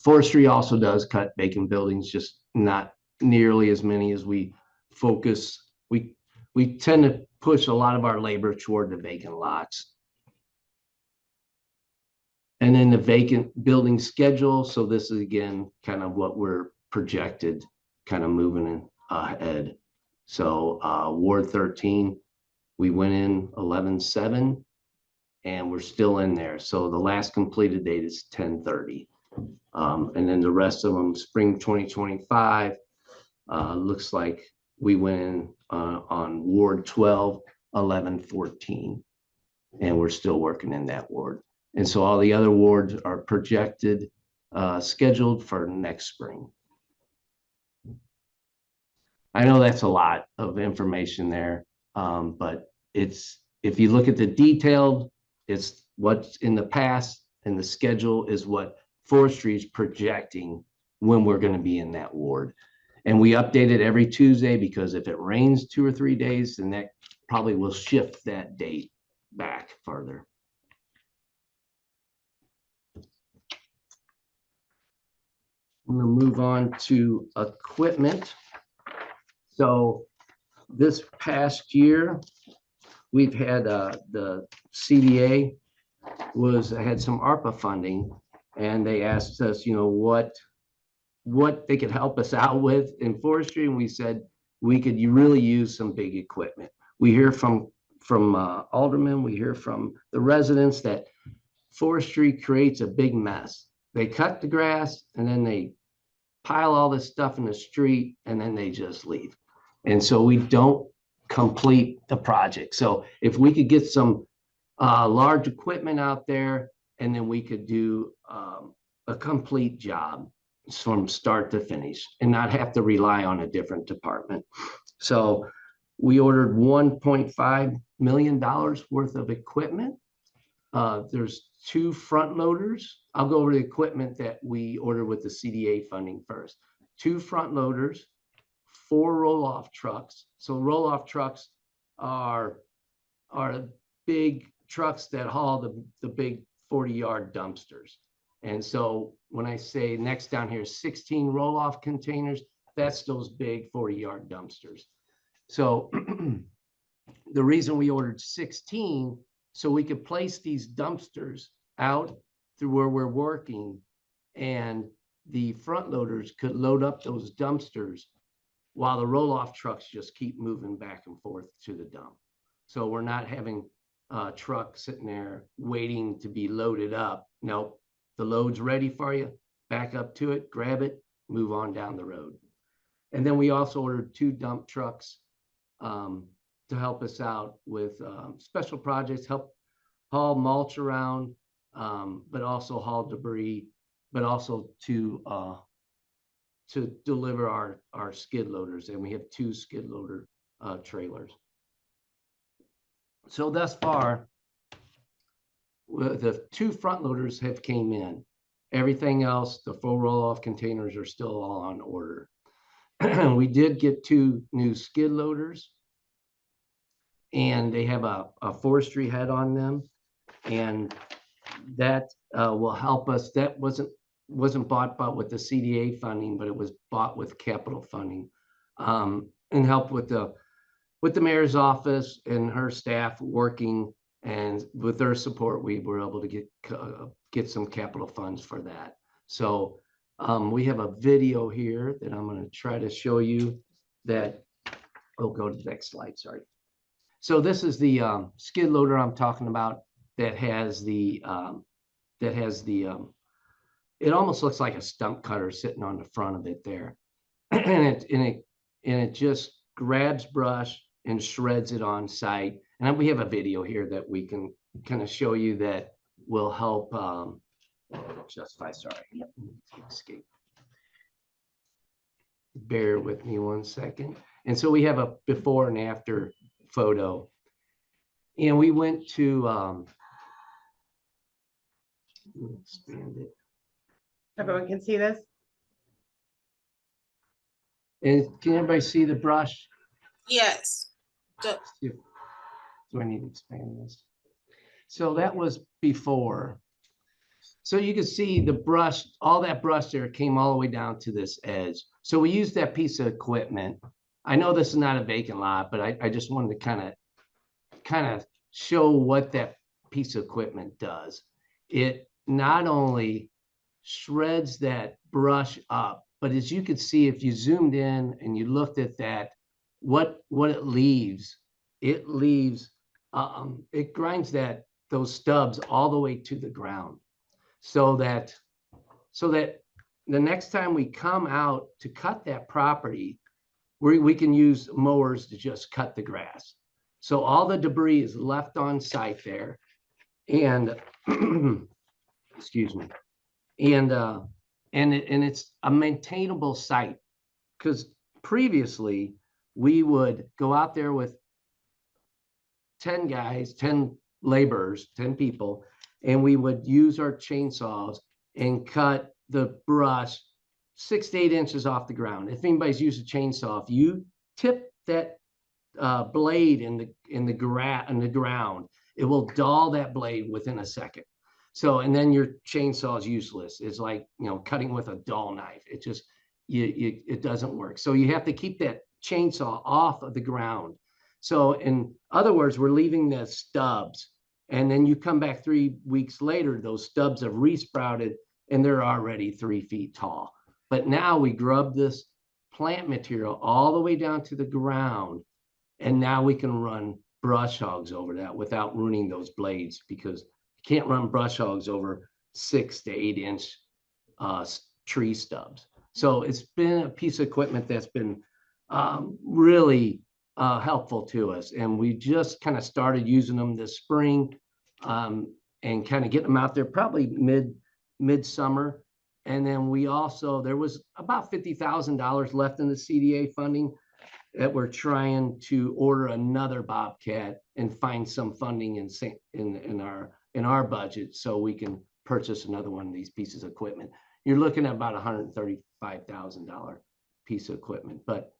Forestry also does cut vacant buildings, just not nearly as many as we focus. We tend to push a lot of our labor toward the vacant lots. And then the vacant building schedule. So this is again kind of what we're projected, kind of moving ahead. So Ward 13, we went in 11/7, and we're still in there. So the last completed date is 10/30. And then the rest of them, spring 2025, looks like we went in on Ward 12, 11/14, and we're still working in that ward. And so all the other wards are projected, scheduled for next spring. I know that's a lot of information there, but if you look at the detailed, it's what's in the past, and the schedule is what forestry is projecting when we're going to be in that ward. And we update it every Tuesday, because if it rains 2 or 3 days, then that probably will shift that date back further. I'm going to move on to equipment. So this past year, we've had the CDA had some ARPA funding, and they asked us, what they could help us out with in forestry, and we said we could really use some big equipment. We hear from aldermen, we hear from the residents that forestry creates a big mess. They cut the grass, and then they pile all this stuff in the street, and then they just leave. And so we don't complete the project. So if we could get some large equipment out there, and then we could do a complete job from start to finish and not have to rely on a different department. So we ordered $1.5 million worth of equipment. There's 2 front loaders. I'll go over the equipment that we ordered with the CDA funding first. 2 front loaders, 4 roll-off trucks. So roll-off trucks are big trucks that haul the big 40-yard dumpsters. And so when I say next down here, 16 roll-off containers, that's those big 40-yard dumpsters. So the reason we ordered 16, so we could place these dumpsters out through where we're working, and the front loaders could load up those dumpsters while the roll-off trucks just keep moving back and forth to the dump. So we're not having a truck sitting there waiting to be loaded up. Nope, the load's ready for you, back up to it, grab it, move on down the road. And then we also ordered 2 dump trucks to help us out with special projects, help haul mulch around, but also haul debris, but also to deliver our skid loaders. And we have 2 skid loader trailers. So thus far, the 2 front loaders have came in. Everything else, the 4 roll-off containers are still all on order. We did get 2 new skid loaders, and they have a forestry head on them, and that will help us. That wasn't bought with the CDA funding, but it was bought with capital funding, and help with the mayor's office and her staff working, and with their support, we were able to get some capital funds for that. So we have a video here that I'm going to try to show you that. Oh, go to the next slide. Sorry. So this is the skid loader I'm talking about that has the it almost looks like a stump cutter sitting on the front of it there. and it just grabs brush and shreds it on site. And we have a video here that we can kind of show you that will help justify. Sorry, escape. Bear with me 1 second. And so we have a before and after photo. And we went to expand it. Everyone can see this? And can everybody see the brush? Yes. Do I need to expand this? So that was before. So you can see the brush, all that brush there came all the way down to this edge. So we used that piece of equipment. I know this is not a vacant lot, but I just wanted to kind of show what that piece of equipment does. It not only shreds that brush up, but as you could see, if you zoomed in and you looked at that, what it leaves, it grinds those stubs all the way to the ground, so that the next time we come out to cut that property, we can use mowers to just cut the grass. So all the debris is left on site there, and excuse me, and it's a maintainable site, because previously we would go out there with 10 guys, 10 laborers, 10 people, and we would use our chainsaws and cut the brush 6 to 8 inches off the ground. If anybody's used a chainsaw, if you tip that blade in the ground, it will dull that blade within a second. So, and then your chainsaw is useless. It's like, cutting with a dull knife. It just, it doesn't work. So you have to keep that chainsaw off of the ground. So in other words, we're leaving the stubs, and then you come back 3 weeks later, those stubs have resprouted and they're already 3 feet tall. But now we grub this plant material all the way down to the ground, and now we can run brush hogs over that without ruining those blades, because you can't run brush hogs over 6 to 8 inch tree stubs. So it's been a piece of equipment that's been really helpful to us, and we just kind of started using them this spring. and kind of getting them out there probably midsummer. And then we also, there was about $50,000 left in the CDA funding that we're trying to order another Bobcat and find some funding in our budget so we can purchase another one of these pieces of equipment. You're looking at about $135,000 piece of equipment. But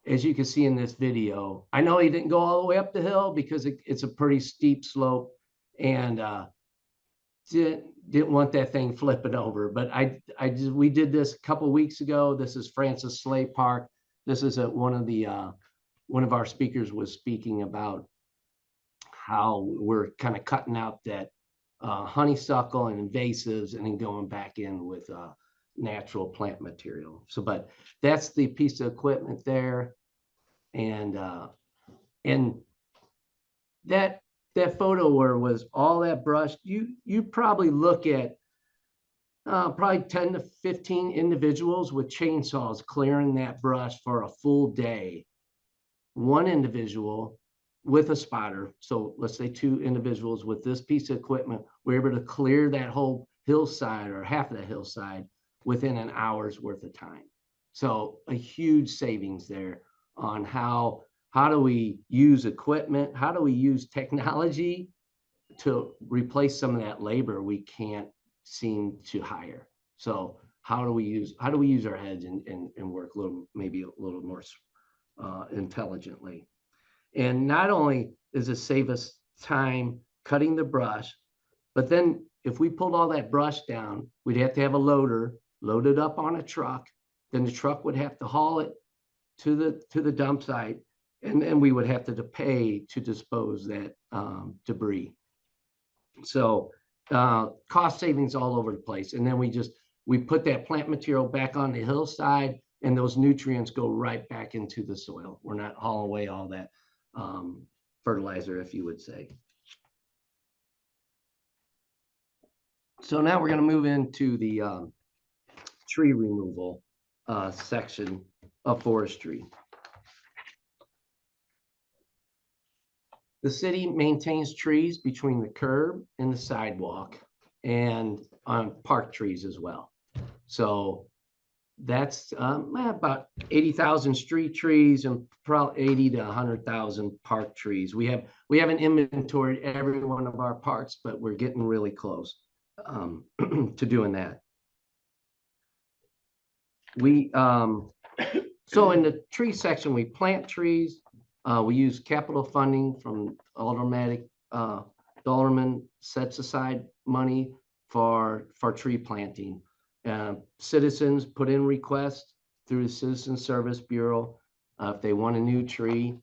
as you can see in this video, I know he didn't go all the way up the hill because it's a pretty steep slope, and didn't want that thing flipping over. But we did this a couple weeks ago. This is Francis Slay Park. This is one of our speakers was speaking about how we're kind of cutting out that honeysuckle and invasives and then going back in with natural plant material. So, but that's the piece of equipment there. And that photo where was all that brush, you probably look at probably 10 to 15 individuals with chainsaws clearing that brush for a full day. One individual with a spotter, so let's say 2 individuals with this piece of equipment, were able to clear that whole hillside or half of the hillside within an hour's worth of time. So a huge savings there on how do we use equipment, how do we use technology to replace some of that labor we can't seem to hire. So how do we use our heads and work maybe a little more intelligently. And not only does it save us time cutting the brush, but then if we pulled all that brush down, we'd have to have a loader load it up on a truck. Then the truck would have to haul it to the dump site, and then we would have to pay to dispose that debris. So cost savings all over the place. And then we put that plant material back on the hillside, and those nutrients go right back into the soil. We're not hauling away all that fertilizer, if you would say. So now we're going to move into the tree removal section of forestry. The city maintains trees between the curb and the sidewalk, and on park trees as well. So that's about 80,000 street trees and probably 80 to 100,000 park trees. We haven't inventoried every one of our parks, but we're getting really close to doing that. So in the tree section, we plant trees. We use capital funding from Alderman. The Alderman sets aside money for tree planting. Citizens put in requests through the Citizen Service Bureau. If they want a new tree,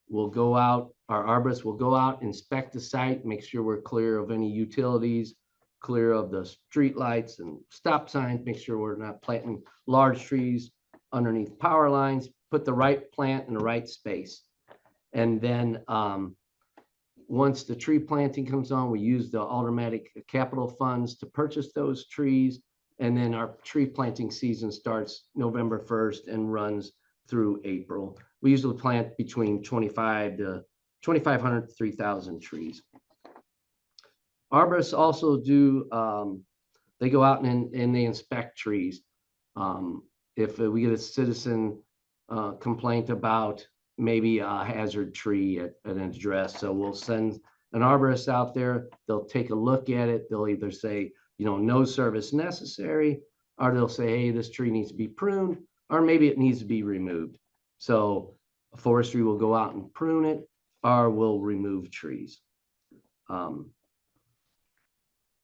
we'll go out, our arborists will go out, inspect the site, make sure we're clear of any utilities, clear of the street lights and stop signs, make sure we're not planting large trees underneath power lines, put the right plant in the right space. And then once the tree planting comes on, we use the automatic capital funds to purchase those trees. And then our tree planting season starts November 1st and runs through April. We usually plant between 2,500 to 3,000 trees. Arborists also do, they go out and they inspect trees. If we get a citizen complaint about maybe a hazard tree at an address, so we'll send an arborist out there, they'll take a look at it, they'll either say, no service necessary, or they'll say, hey, this tree needs to be pruned, or maybe it needs to be removed. So forestry will go out and prune it, or we'll remove trees. And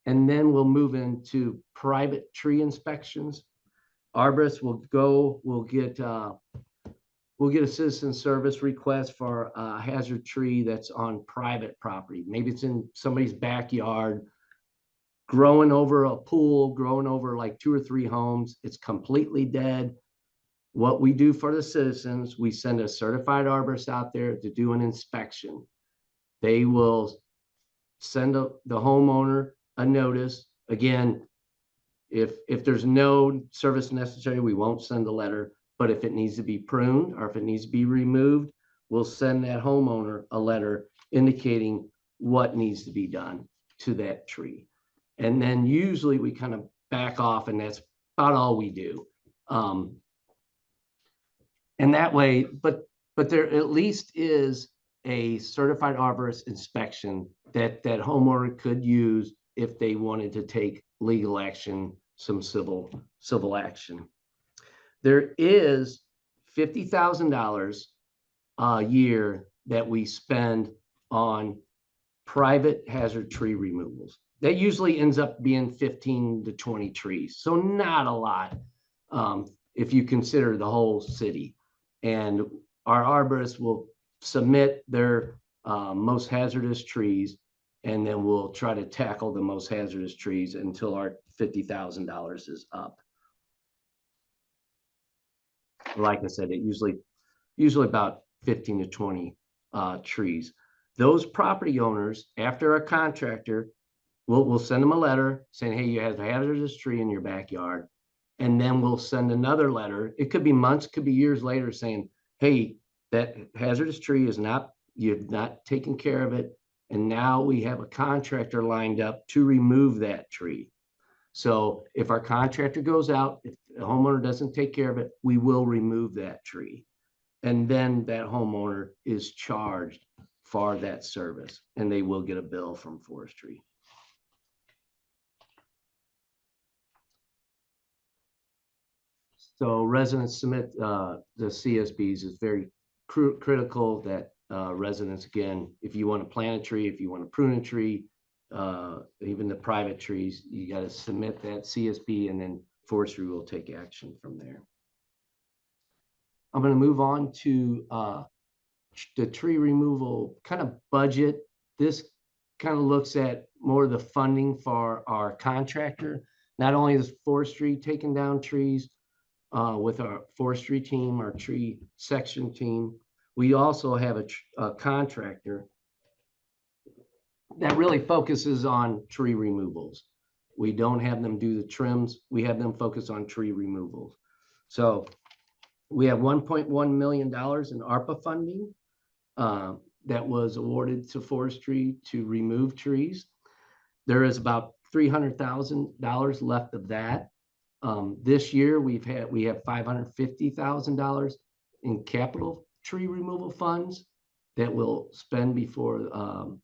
then we'll move into private tree inspections. Arborists will go, we'll get a citizen service request for a hazard tree that's on private property. Maybe it's in somebody's backyard, growing over a pool, growing over like 2 or 3 homes. It's completely dead. What we do for the citizens, we send a certified arborist out there to do an inspection. They will send the homeowner a notice. Again, if there's no service necessary, we won't send a letter. But if it needs to be pruned or if it needs to be removed, we'll send that homeowner a letter indicating what needs to be done. to that tree. And then usually we kind of back off, and that's about all we do. And that way, but there at least is a certified arborist inspection that homeowner could use if they wanted to take legal action, some civil action. There is $50,000 a year that we spend on private hazard tree removals. That usually ends up being 15 to 20 trees. So not a lot if you consider the whole city. And our arborists will submit their most hazardous trees, and then we'll try to tackle the most hazardous trees until our $50,000 is up. Like I said, it usually about 15 to 20 trees. Those property owners, after a contractor, we'll send them a letter saying, hey, you have a hazardous tree in your backyard. And then we'll send another letter. It could be months, could be years later, saying, hey, that hazardous tree is not, you've not taken care of it. And now we have a contractor lined up to remove that tree. So if our contractor goes out, if the homeowner doesn't take care of it, we will remove that tree. And then that homeowner is charged for that service, and they will get a bill from forestry. So residents submit the CSBs. Is very critical that residents, again, if you want to plant a tree, if you want to prune a tree, even the private trees, you got to submit that CSB, and then forestry will take action from there. I'm going to move on to the tree removal kind of budget. This kind of looks at more of the funding for our contractor. Not only is forestry taking down trees with our forestry team, our tree section team, we also have a contractor that really focuses on tree removals. We don't have them do the trims. We have them focus on tree removals. So we have $1.1 million in ARPA funding that was awarded to forestry to remove trees. There is about $300,000 left of that. This year we have $550,000 in capital tree removal funds that we'll spend before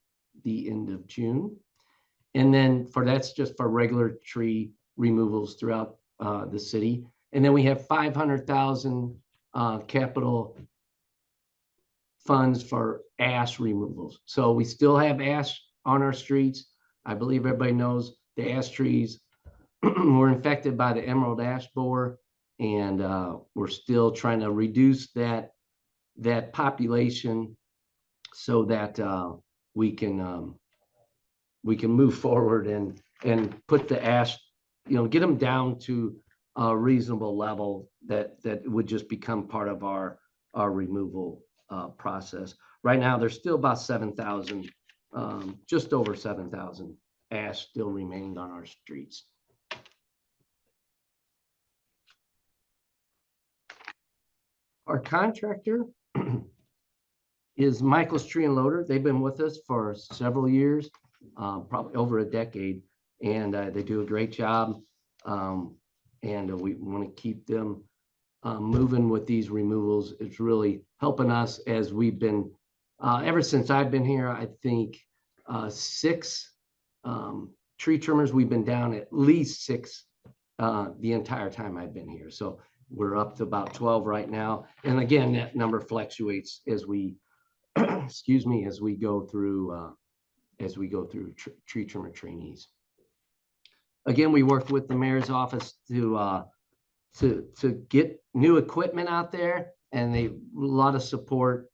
the end of June. And then that's just for regular tree removals throughout the city. And then we have $500,000 capital funds for ash removals. So we still have ash on our streets. I believe everybody knows the ash trees were infected by the emerald ash borer, and we're still trying to reduce that population so that we can move forward and put the ash, get them down to a reasonable level that would just become part of our removal process. Right now, there's still about 7,000, just over 7,000 ash still remaining on our streets. Our contractor is Michael's Tree and Loader. They've been with us for several years, probably over a decade, and they do a great job. And we want to keep them moving with these removals. It's really helping us as we've been, ever since I've been here, I think 6 tree trimmers. We've been down at least 6 the entire time I've been here. So we're up to about 12 right now. And again, that number fluctuates as we, excuse me, as we go through tree trimmer trainees. Again, we worked with the mayor's office to get new equipment out there, and a lot of support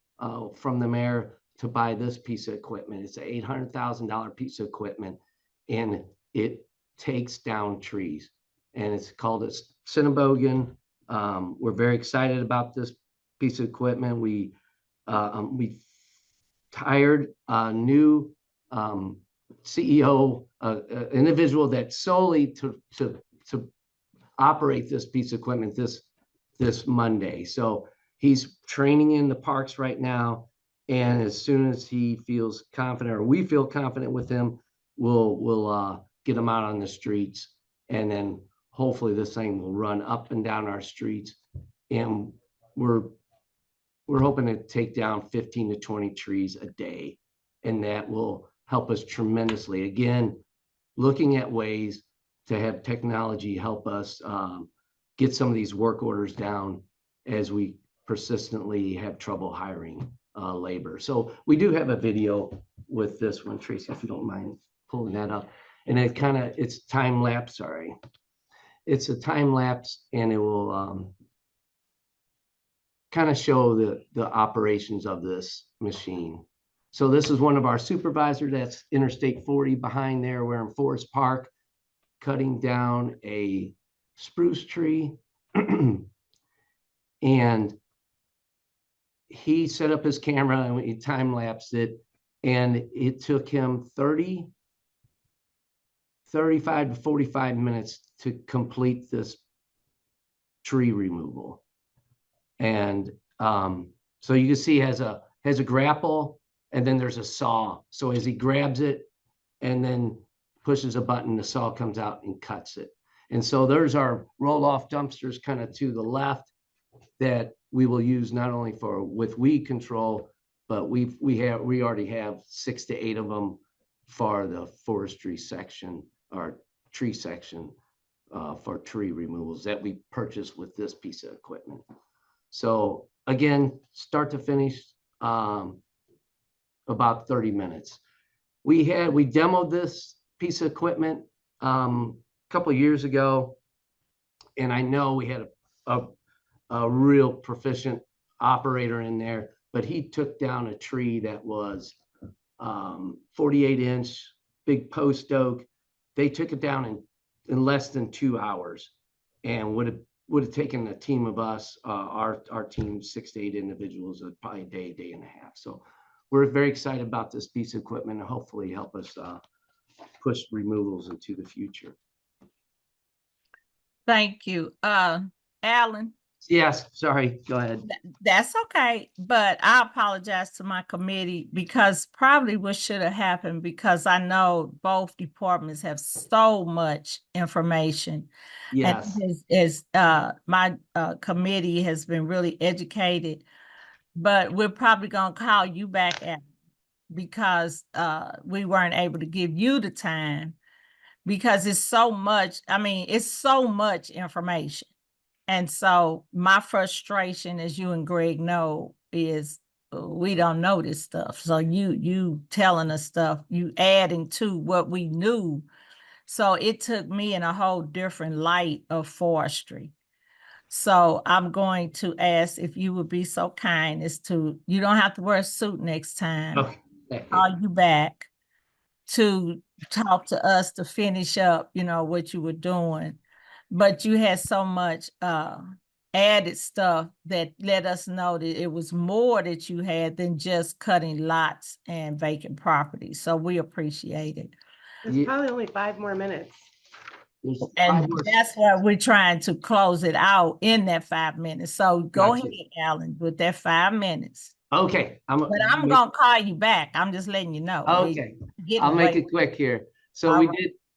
from the mayor to buy this piece of equipment. It's an $800,000 piece of equipment, and it takes down trees. And it's called a Cinnabogan. We're very excited about this piece of equipment. We hired a new CEO, individual that solely to operate this piece of equipment this Monday. So he's training in the parks right now, and as soon as he feels confident, or we feel confident with him, we'll get them out on the streets, and then hopefully this thing will run up and down our streets. And we're hoping to take down 15 to 20 trees a day, and that will help us tremendously. Again, looking at ways to have technology help us get some of these work orders down as we persistently have trouble hiring labor. So we do have a video with this one, Tracy, if you don't mind pulling that up. And it's time lapse, sorry. It's a time lapse, and it will kind of show the operations of this machine. So this is one of our supervisors. That's Interstate 40 behind there. We're in Forest Park, cutting down a spruce tree. And he set up his camera and he time lapsed it, and it took him 35 to 45 minutes to complete this tree removal. And so you can see has a grapple, and then there's a saw. So as he grabs it and then pushes a button, the saw comes out and cuts it. And so there's our roll-off dumpsters kind of to the left that we will use not only with weed control, but we already have 6 to 8 of them for the forestry section or tree section for tree removals that we purchased with this piece of equipment. So again, start to finish, about 30 minutes. We demoed this piece of equipment a couple of years ago, and I know we had a real proficient operator in there, but he took down a tree that was 48-inch, big post oak. They took it down in less than 2 hours, and would have taken a team of us, our team, 6 to 8 individuals, probably a day and a half. So we're very excited about this piece of equipment and hopefully help us push removals into the future. Thank you. Alan? Yes, sorry, go ahead. That's okay, but I apologize to my committee because probably what should have happened, because I know both departments have so much information. Yes. And my committee has been really educated, but we're probably gonna call you back at because we weren't able to give you the time because it's so much, it's so much information. And so my frustration, as you and Greg know, is we don't know this stuff. So you telling us stuff, you adding to what we knew. So it took me in a whole different light of forestry. So I'm going to ask if you would be so kind as to, you don't have to wear a suit next time. Okay. Call you back to talk to us to finish up, what you were doing. But you had so much added stuff that let us know that it was more that you had than just cutting lots and vacant properties. So we appreciate it. There's probably only 5 more minutes. And that's why we're trying to close it out in that 5 minutes. So go Gotcha. ahead, Alan, with that 5 minutes. Okay. But I'm gonna call you back. I'm just letting you know. Okay. I'll make it quick here. So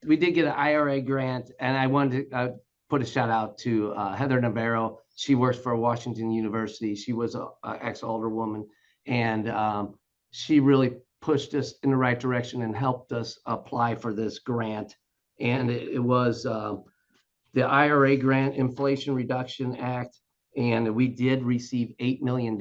we did get an IRA grant, and I wanted to put a shout out to Heather Navarro. She works for Washington University. She was an ex-alderwoman, and she really pushed us in the right direction and helped us apply for this grant. And it was the IRA grant, Inflation Reduction Act, and we did receive $8 million,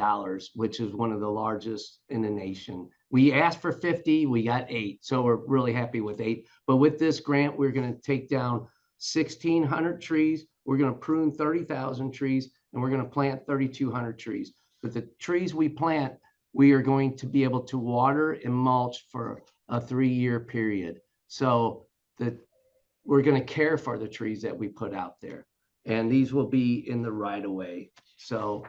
which is one of the largest in the nation. We asked for 50, we got 8, so we're really happy with 8. But with this grant, we're going to take down 1,600 trees. We're going to prune 30,000 trees, and we're going to plant 3,200 trees. But the trees we plant, we are going to be able to water and mulch for a 3-year period. So we're going to care for the trees that we put out there, and these will be in the right of way. So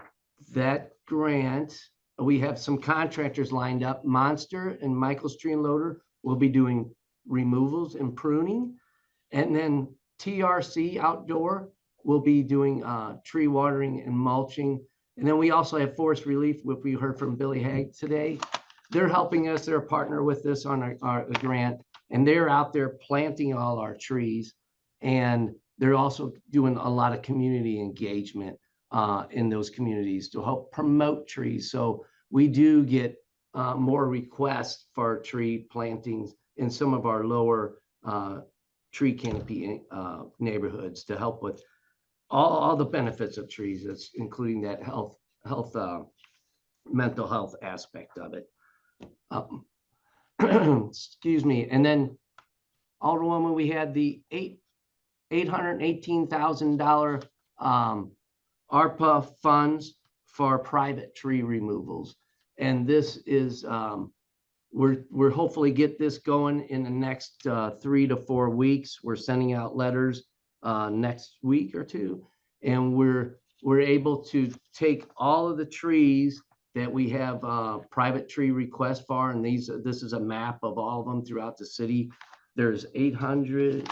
that grant, we have some contractors lined up. Monster and Michael's Tree and Loader will be doing removals and pruning, and then TRC Outdoor will be doing tree watering and mulching. And then we also have Forest Relief, which we heard from Billy Haig today. They're helping us. They're a partner with us on our grant, and they're out there planting all our trees. And they're also doing a lot of community engagement in those communities to help promote trees. So we do get more requests for tree plantings in some of our lower tree canopy neighborhoods to help with all the benefits of trees. That's including that mental health aspect of it. Excuse me. And then Alderwoman, we had the $818,000 ARPA funds for private tree removals. And this is, we're hopefully get this going in the next 3 to 4 weeks. We're sending out letters next week or two, and we're able to take all of the trees that we have private tree requests for, and this is a map of all of them throughout the city. There's 818,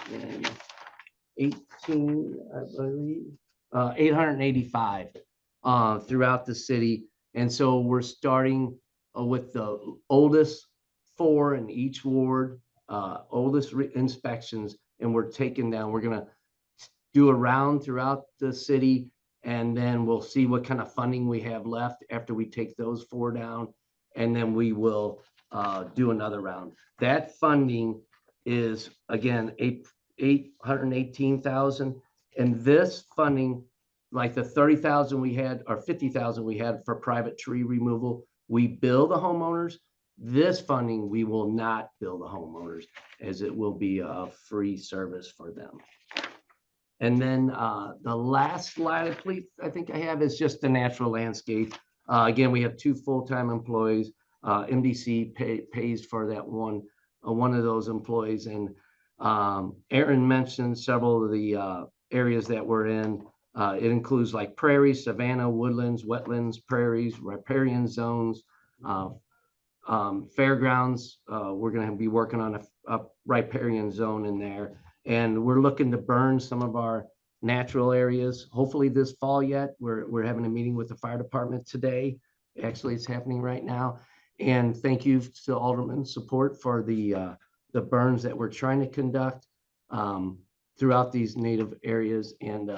I believe, 885 throughout the city. And so we're starting with the oldest 4 in each ward, oldest inspections, and we're taking down, we're gonna do a round throughout the city, and then we'll see what kind of funding we have left after we take those 4 down, and then we will do another round. That funding is, again, $818,000, and this funding, like the 30,000 we had or 50,000 we had for private tree removal, we bill the homeowners. This funding we will not bill the homeowners, as it will be a free service for them. And then the last slide, please, I think I have, is just the natural landscape. Again, we have 2 full-time employees. MDC pays for that one of those employees. And Aaron mentioned several of the areas that we're in. It includes like prairies, savanna, woodlands, wetlands, prairies, riparian zones, fairgrounds. We're going to be working on a riparian zone in there. And we're looking to burn some of our natural areas, hopefully this fall yet. We're having a meeting with the fire department today. Actually, it's happening right now. And thank you to Alderman's support for the burns that we're trying to conduct throughout these native areas. And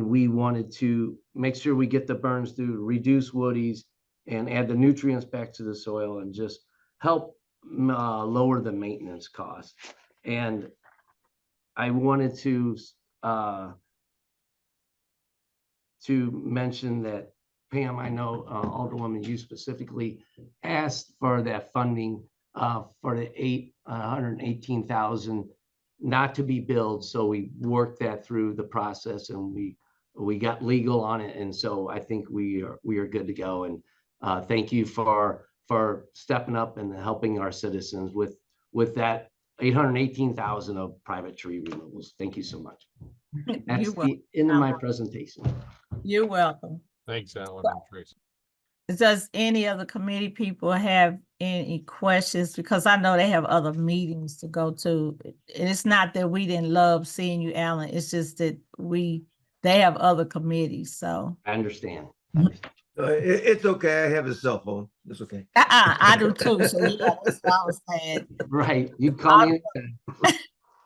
we wanted to make sure we get the burns through, reduce woodies, and add the nutrients back to the soil, and just help lower the maintenance costs. And I wanted to mention that, Pam, I know Alderwoman, you specifically asked for that funding for the $818,000 not to be billed. So we worked that through the process, and we got legal on it. And so I think we are good to go. And thank you for stepping up and helping our citizens with that $818,000 of private tree removals. Thank you so much. That's the end of my presentation. You're welcome. Thanks, Alan and Tracy. Does any of the committee people have any questions? Because I know they have other meetings to go to. It's not that we didn't love seeing you, Alan. It's just that they have other committees, so. I understand. It's okay. I have a cell phone. It's okay. I do too, so yeah, that's what I was saying. Right, you call me.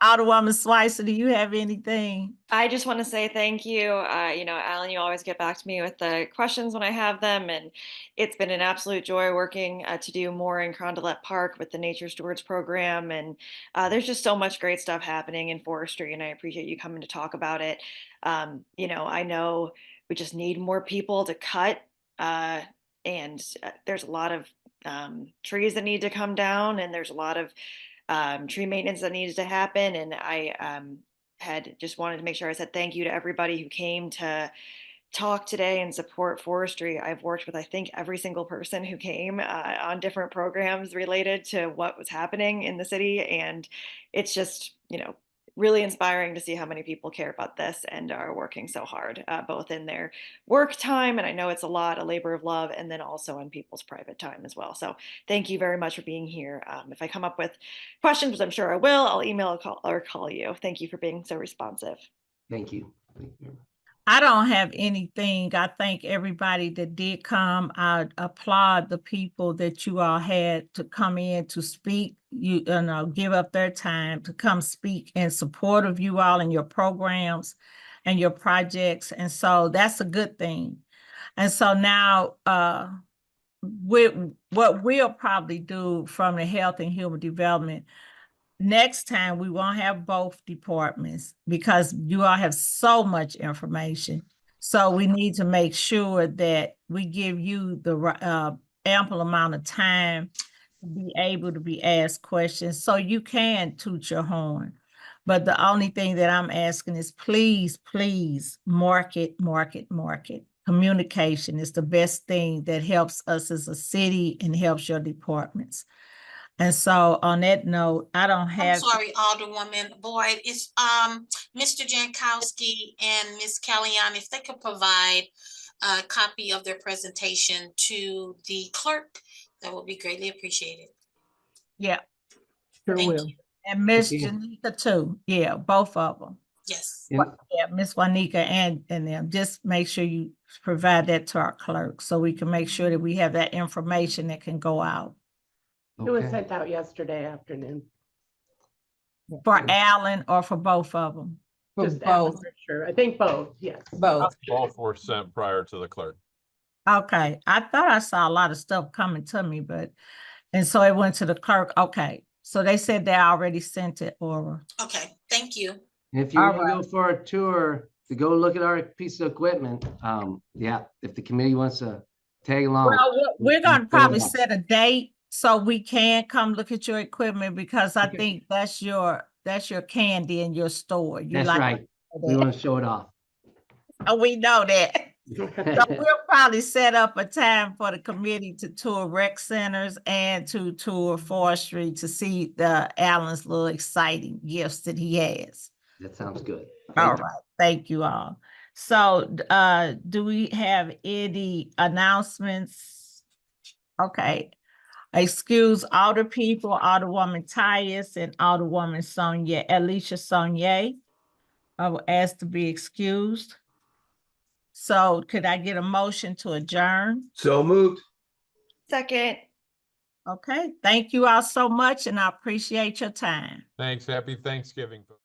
Alderwoman Swicer, do you have anything? I just want to say thank you. You know, Alan, you always get back to me with the questions when I have them, and it's been an absolute joy working to do more in Carondelet Park with the Nature Stewards program. And there's just so much great stuff happening in forestry, and I appreciate you coming to talk about it. You know, I know we just need more people to cut, and there's a lot of trees that need to come down, and there's a lot of tree maintenance that needs to happen. And I had just wanted to make sure I said thank you to everybody who came to talk today and support forestry. I've worked with, I think, every single person who came on different programs related to what was happening in the city. And it's just, you know, really inspiring to see how many people care about this and are working so hard, both in their work time, and I know it's a lot, a labor of love, and then also in people's private time as well. So thank you very much for being here. If I come up with questions, which I'm sure I will, I'll email or call you. Thank you for being so responsive. Thank you. I don't have anything. I thank everybody that did come. I applaud the people that you all had to come in to speak, you know, give up their time to come speak in support of you all and your programs and your projects. And so that's a good thing. And so now, what we'll probably do from the Health and Human Development, next time we won't have both departments because you all have so much information. So we need to make sure that we give you the ample amount of time to be able to be asked questions so you can toot your horn. But the only thing that I'm asking is please, please market. Communication is the best thing that helps us as a city and helps your departments. And so on that note, I don't I'm have. sorry, Alderwoman Boyd, it's Mr. Jankowski and Ms. Callahan, if they could provide a copy of their presentation to the clerk, that would be greatly appreciated. Yeah. Sure Thank will. you. And Miss Okay. Janika too. Yeah, both of them. Yes. Yeah. Yeah, Miss Juanika and them. Just make sure you provide that to our clerk so we can make sure that we have that information that can go out. It was Okay. sent out yesterday afternoon. For Alan or for both of them? For Just Alan both, Richard. I think both, yes. both. Both were sent prior to the clerk. Okay, I thought I saw a lot of stuff coming to me, and so it went to the clerk. Okay, so they said they already sent it, Aura. Okay, thank you. If you All want to go for a tour to go look at our piece of equipment, yeah, if the committee wants to tag along. Well, we're gonna go probably out. set a date so we can come look at your equipment because I Okay. think that's your candy in your store. You That's like right. We want to show it off. Oh, we know that. So we'll probably set up a time for the committee to tour rec centers and to tour forestry to see Alan's little exciting gifts that he has. That sounds good. All right, thank you all. So, do we have any announcements? Okay. Excuse Alder people, Alderwoman Tyus and Alderwoman Alicia Sonye. I will ask to be excused. So could I get a motion to adjourn? So moved. Second. Okay, thank you all so much and I appreciate your time. Thanks. Happy Thanksgiving. Folks.